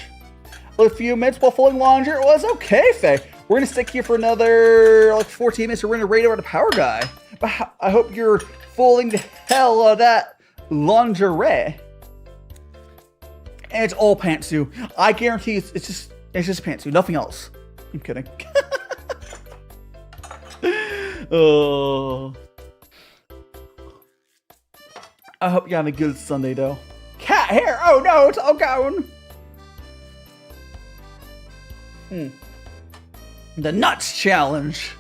A few minutes while folding laundry. Well, it's okay, Faye. We're going to stick here for another, like, 14 minutes. We're going to raid over the Power Guy. But I hope you're folding the hell out of that lingerie. And it's all pantsuit. I guarantee it's just pantsuit. Nothing else. I'm kidding. Oh. I hope you have a good Sunday, though. Cat hair! Oh, no, it's all gone. The nuts challenge.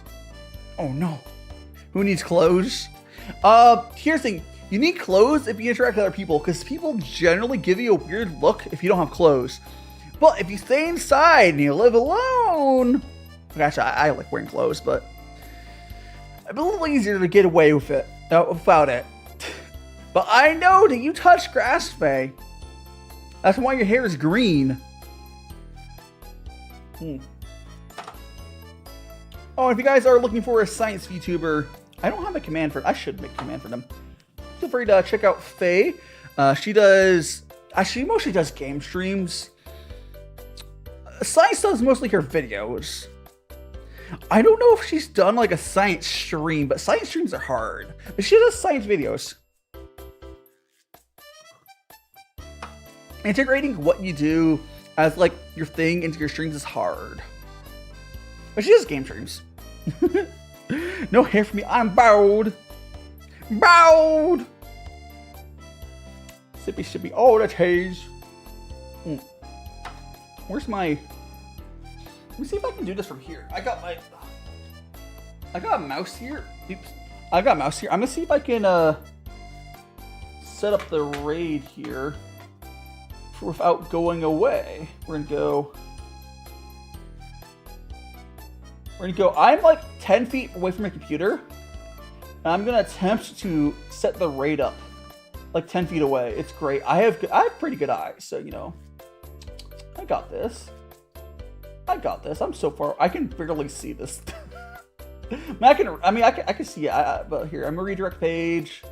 Oh no. Who needs clothes? Here's the thing. You need clothes if you interact with other people, because people generally give you a weird look if you don't have clothes. But if you stay inside and you live alone, actually, I like wearing clothes, but a little easier to get away with it without it. But I know that you touch grass, Fae. That's why your hair is green. Oh, if you guys are looking for a science VTuber, I don't have a command for. I should make a command for them. Feel free to check out Fae. She mostly does game streams. Science does mostly her videos. I don't know if she's done like a science stream, but science streams are hard. But she does science videos. Integrating what you do as like your thing into your streams is hard. But she does game streams. No hair for me. I'm bald. Bald. Sippy sippy. Oh, that's haze. Where's my... Let me see if I can do this from here. I got a mouse here. Oops. I got a mouse here. I'm gonna see if I can set up the raid here without going away. We're gonna go. I'm like 10 feet away from my computer. And I'm gonna attempt to set the raid up like 10 feet away. It's great. I have pretty good eyes, so you know. I got this. I'm so far. I can barely see this. I can see it. But here, I'm gonna redirect page.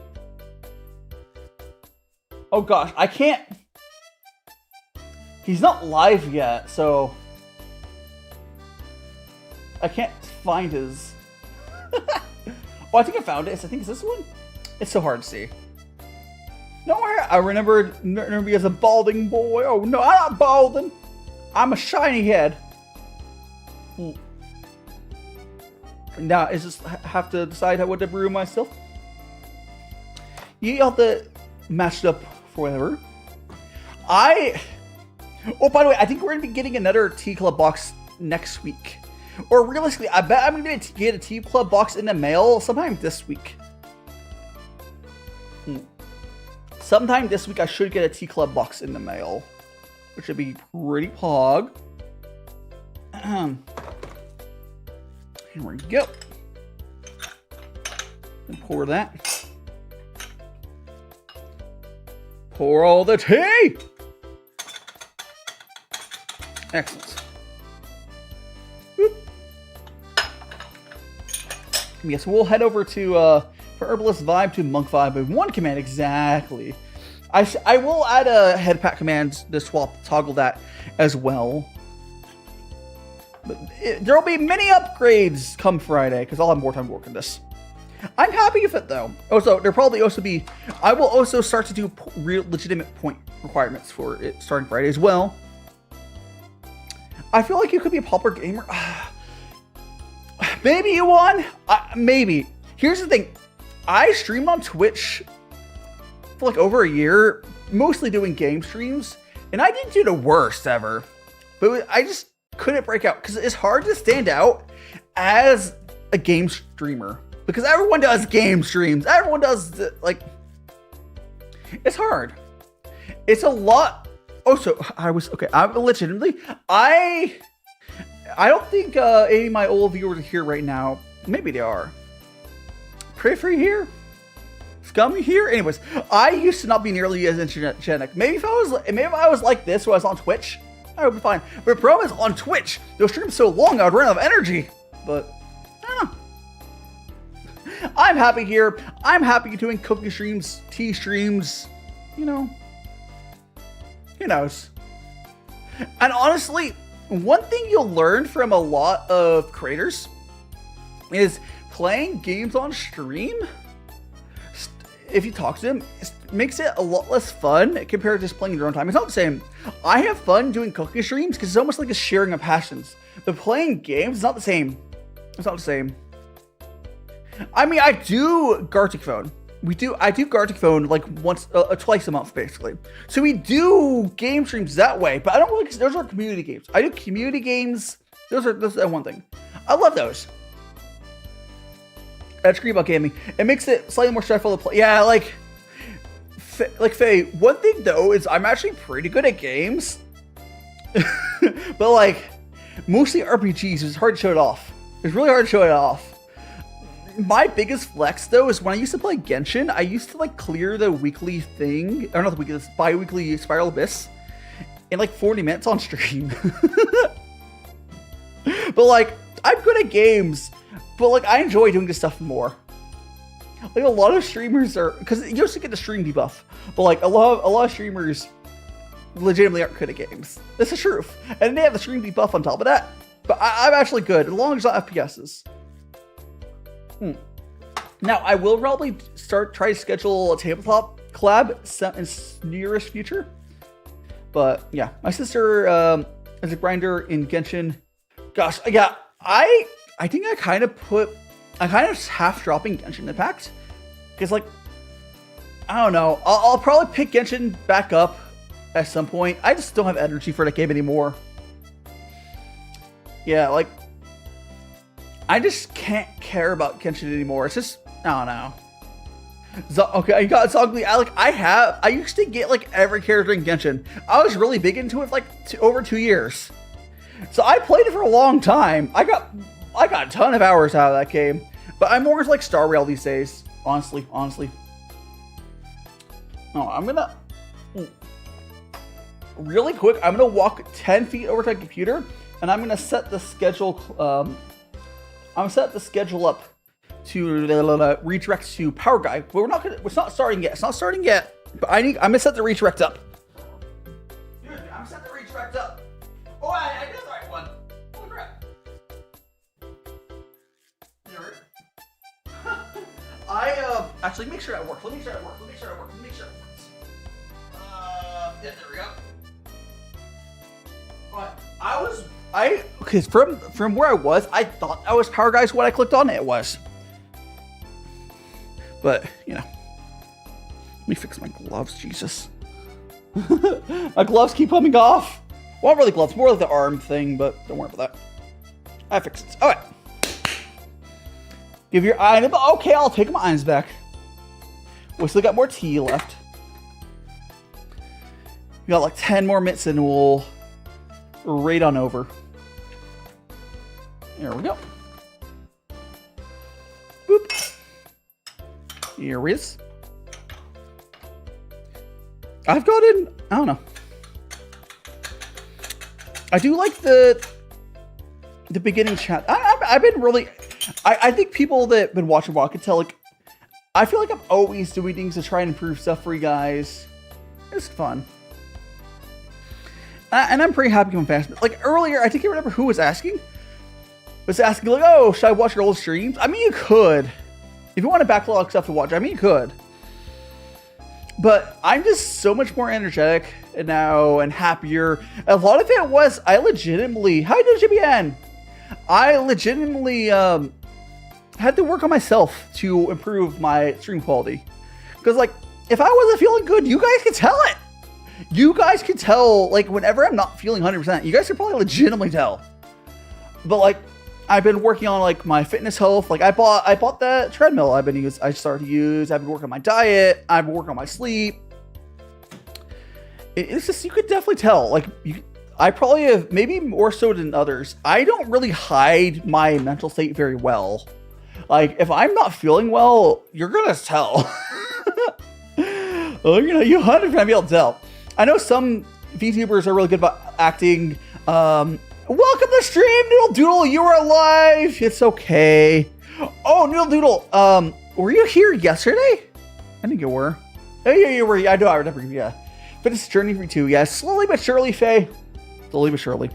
Oh gosh, I can't. He's not live yet, so I can't find his. Oh, I think I found it. I think it's this one. It's so hard to see. No, I remember me as a balding boy. Oh no, I'm not balding. I'm a shiny head. Now, I just have to decide what to brew myself. You have to match it up for whatever. Oh, by the way, I think we're going to be getting another Tea Club box next week. Or realistically, I bet I'm going to get a Tea Club box in the mail sometime this week. Sometime this week, I should get a Tea Club box in the mail. Which would be pretty pog. Here we go. And pour that. Pour all the tea! Excellent. Whoop. Yes, we'll head over to for Herbalist Vibe to Monk Vibe with one command exactly. I will add a head pack command to toggle that as well. But there will be many upgrades come Friday because I'll have more time working this. I'm happy with it though. Also, there'll probably also be. I will also start to do real legitimate point requirements for it starting Friday as well. I feel like you could be a pauper gamer. Maybe you won. Maybe. Here's the thing. I streamed on Twitch for like over a year, mostly doing game streams, and I didn't do the worst ever. But I just couldn't break out because it's hard to stand out as a game streamer because everyone does game streams. Everyone does like. It's hard. It's a lot. Oh, so I was okay. I'm legitimately. I don't think any of my old viewers are here right now. Maybe they are. Pray for you here. Scummy here. Anyways, I used to not be nearly as internet-genic. Maybe if I was like this when I was on Twitch, I would be fine. But the problem is on Twitch, those streams so long, I would run out of energy. But I don't know. I'm happy here. I'm happy doing cooking streams, tea streams. You know. Who knows? And honestly, one thing you'll learn from a lot of creators is playing games on stream. If you talk to them, it makes it a lot less fun compared to just playing your own time. It's not the same. I have fun doing cooking streams because it's almost like a sharing of passions. But playing games is not the same. It's not the same. I mean, I do Gartic Phone. I do Gartic Phone like twice a month, basically. So we do game streams that way, but I don't really, those are community games. I do community games. Those are one thing. I love those. That's great about gaming. It makes it slightly more stressful to play. Yeah, like Faye, one thing though is I'm actually pretty good at games. But like, mostly RPGs, it's hard to show it off. It's really hard to show it off. my biggest flex though is when I used to play Genshin, I used to like clear the weekly thing, or not the weekly, this bi-weekly Spiral Abyss in like 40 minutes on stream. But like, I'm good at games, but like I enjoy doing this stuff more. Like a lot of streamers are, because you used to get the stream debuff, but like a lot of streamers legitimately aren't good at games. That's the truth. And they have the stream debuff on top of that. But I'm actually good, as long as it's not FPSs. Now, I will probably try to schedule a tabletop collab in nearest future. But yeah, my sister is a grinder in Genshin. Gosh, yeah, I think I kind of half dropping Genshin Impact. Because like, I don't know, I'll probably pick Genshin back up at some point. I just don't have energy for that game anymore. Yeah, like, I just can't care about Genshin anymore. It's just, I don't know. Okay, I got Zogly. I used to get like every character in Genshin. I was really big into it for like over 2 years. So I played it for a long time. I got a ton of hours out of that game. But I'm more into like Star Rail these days. Honestly. Oh, I'm gonna really quick. I'm gonna walk 10 feet over to the computer, and I'm gonna set the schedule. I'm gonna set the schedule up to redirect to Power Guy. But it's not starting yet. It's not starting yet. But I'm gonna set the redirect up. Dude, I'm set the redirect up. Oh, I did the right one. Holy crap. Actually make sure that works. Let me make sure it works. Yeah, there we go. But because from where I was, I thought that was Power Guys. What I clicked on, it was. But you know, let me fix my gloves. Jesus, my gloves keep coming off. Well, not really gloves, more like the arm thing. But don't worry about that. I fixed it. All right. Give your item. Okay, I'll take my items back. We still got more tea left. We got like 10 more minutes and we'll raid on over. There we go. Boop. Here it is. I've gotten, I don't know. I do like the beginning chat. I've been really, I think people that have been watching WoW can tell, like, I feel like I'm always doing things to try and improve stuff for you guys. It's fun. And I'm pretty happy going fast. Like earlier, I think I remember who was asking. Was asking like, oh, should I watch your old streams? I mean, you could. If you want to backlog stuff to watch, I mean, you could. But I'm just so much more energetic now and happier. A lot of it was, I legitimately, hi, DaiShimaVT. I legitimately had to work on myself to improve my stream quality. Because, like, if I wasn't feeling good, you guys could tell it. You guys could tell, like, whenever I'm not feeling 100%, you guys could probably legitimately tell. But, like, I've been working on, like, my fitness health. Like, I bought that treadmill I started to use. I've been working on my diet. I've been working on my sleep. It's just, you could definitely tell. Like, I probably have, maybe more so than others, I don't really hide my mental state very well. Like, if I'm not feeling well, you're gonna tell. Well, you know, you 100% be able to tell. I know some VTubers are really good about acting. Welcome to stream, Noodle Doodle. You are alive. It's okay. Oh, Noodle Doodle. Were you here yesterday? I think you were. Oh, yeah, you were. I know. I remember. Yeah. But it's journey for you too. Yeah, slowly but surely, Faye. Slowly but surely.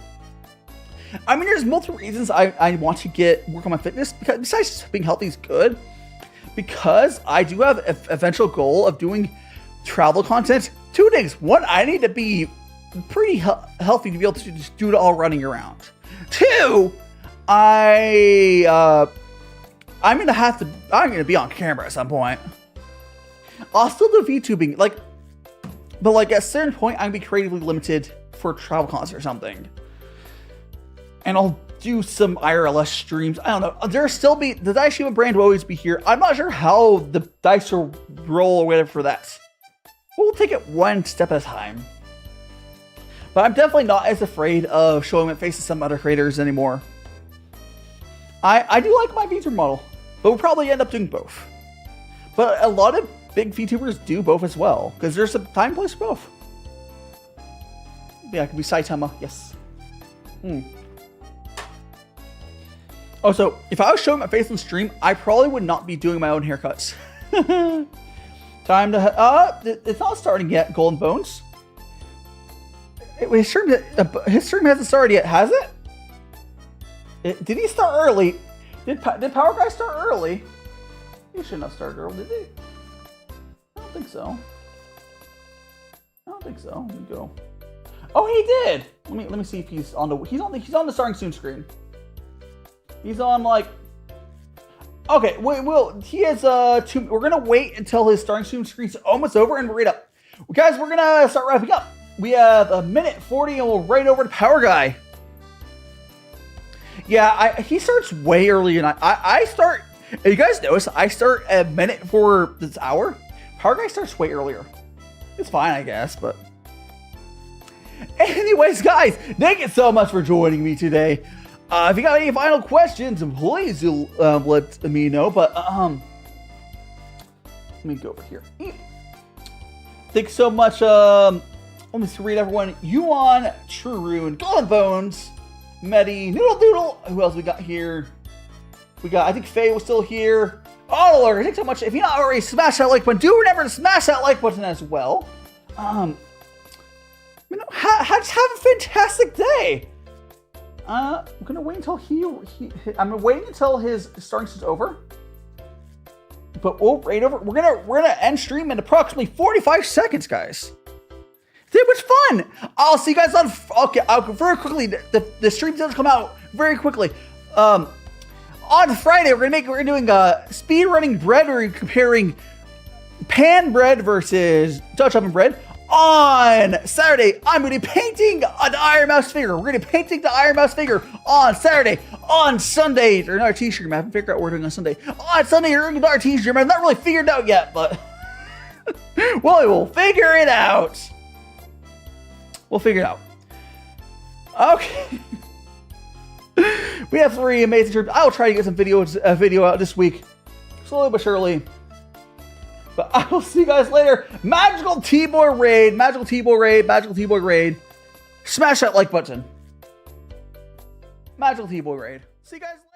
I mean, there's multiple reasons I want to work on my fitness. Because besides just being healthy is good. Because I do have an eventual goal of doing travel content. 2 things. One, I need to be pretty healthy to be able to just do it all running around. 2, I'm gonna be on camera at some point. I'll still do VTubing, but like at a certain point, I'm gonna be creatively limited for travel content or something. And I'll do some IRLS streams. I don't know. There'll still be the DaiShima brand will always be here. I'm not sure how the dice will roll or whatever for that. We'll take it one step at a time. But I'm definitely not as afraid of showing my face to some other creators anymore. I do like my VTuber model, but we'll probably end up doing both. But a lot of big VTubers do both as well, because there's a time and place for both. Yeah, it could be Saitama, yes. Also, if I was showing my face on stream, I probably would not be doing my own haircuts. Time to, it's not starting yet, Golden Bones. His stream hasn't started yet, has it? Did he start early? Did Power Guy start early? He shouldn't have started early, did he? I don't think so. I don't think so. Let me go. Oh, he did. Let me see if he's on the starting soon screen. He's on like. Okay, he has we're gonna wait until his starting soon screen's almost over, and we're right up. Guys, we're gonna start wrapping up. We have a minute 40, and we'll right over to Power Guy. Yeah, he starts way earlier than I start. If you guys notice, I start a minute for this hour. Power Guy starts way earlier. It's fine, I guess, but. Anyways, guys, thank you so much for joining me today. If you got any final questions, please let me know. But let me go over here. Thanks so much. Let me read everyone. Yuan, True, Golden Bones, Medi, Noodle Doodle. Who else we got here? We got, I think Faye was still here. Autolurker, thanks so much. If you're not already, smash that like button. Do remember to smash that like button as well. Just have a fantastic day. I'm gonna wait until I'm waiting until his starting is over. But we'll rate over. We're gonna end stream in approximately 45 seconds, guys. It was fun. I'll see you guys on. Okay, I'll go very quickly. The stream does come out very quickly. On Friday, we're doing speed running bread. We're comparing pan bread versus Dutch oven bread. On Saturday, I'm going to be painting an Iron Mouse figure. We're going to be painting the Iron Mouse figure on Saturday. On Sunday, or another t-shirt. I haven't figured out what we're doing on Sunday. On Sunday, you're doing another t-shirt. I'm not really figured out yet, but well, we'll figure it out. We'll figure it out. Okay. We have 3 amazing trips. I will try to get some video out this week, slowly but surely. But I will see you guys later. Magical T-Boy Raid. Magical T-Boy Raid. Magical T-Boy Raid. Smash that like button. Magical T-Boy Raid. See you guys later.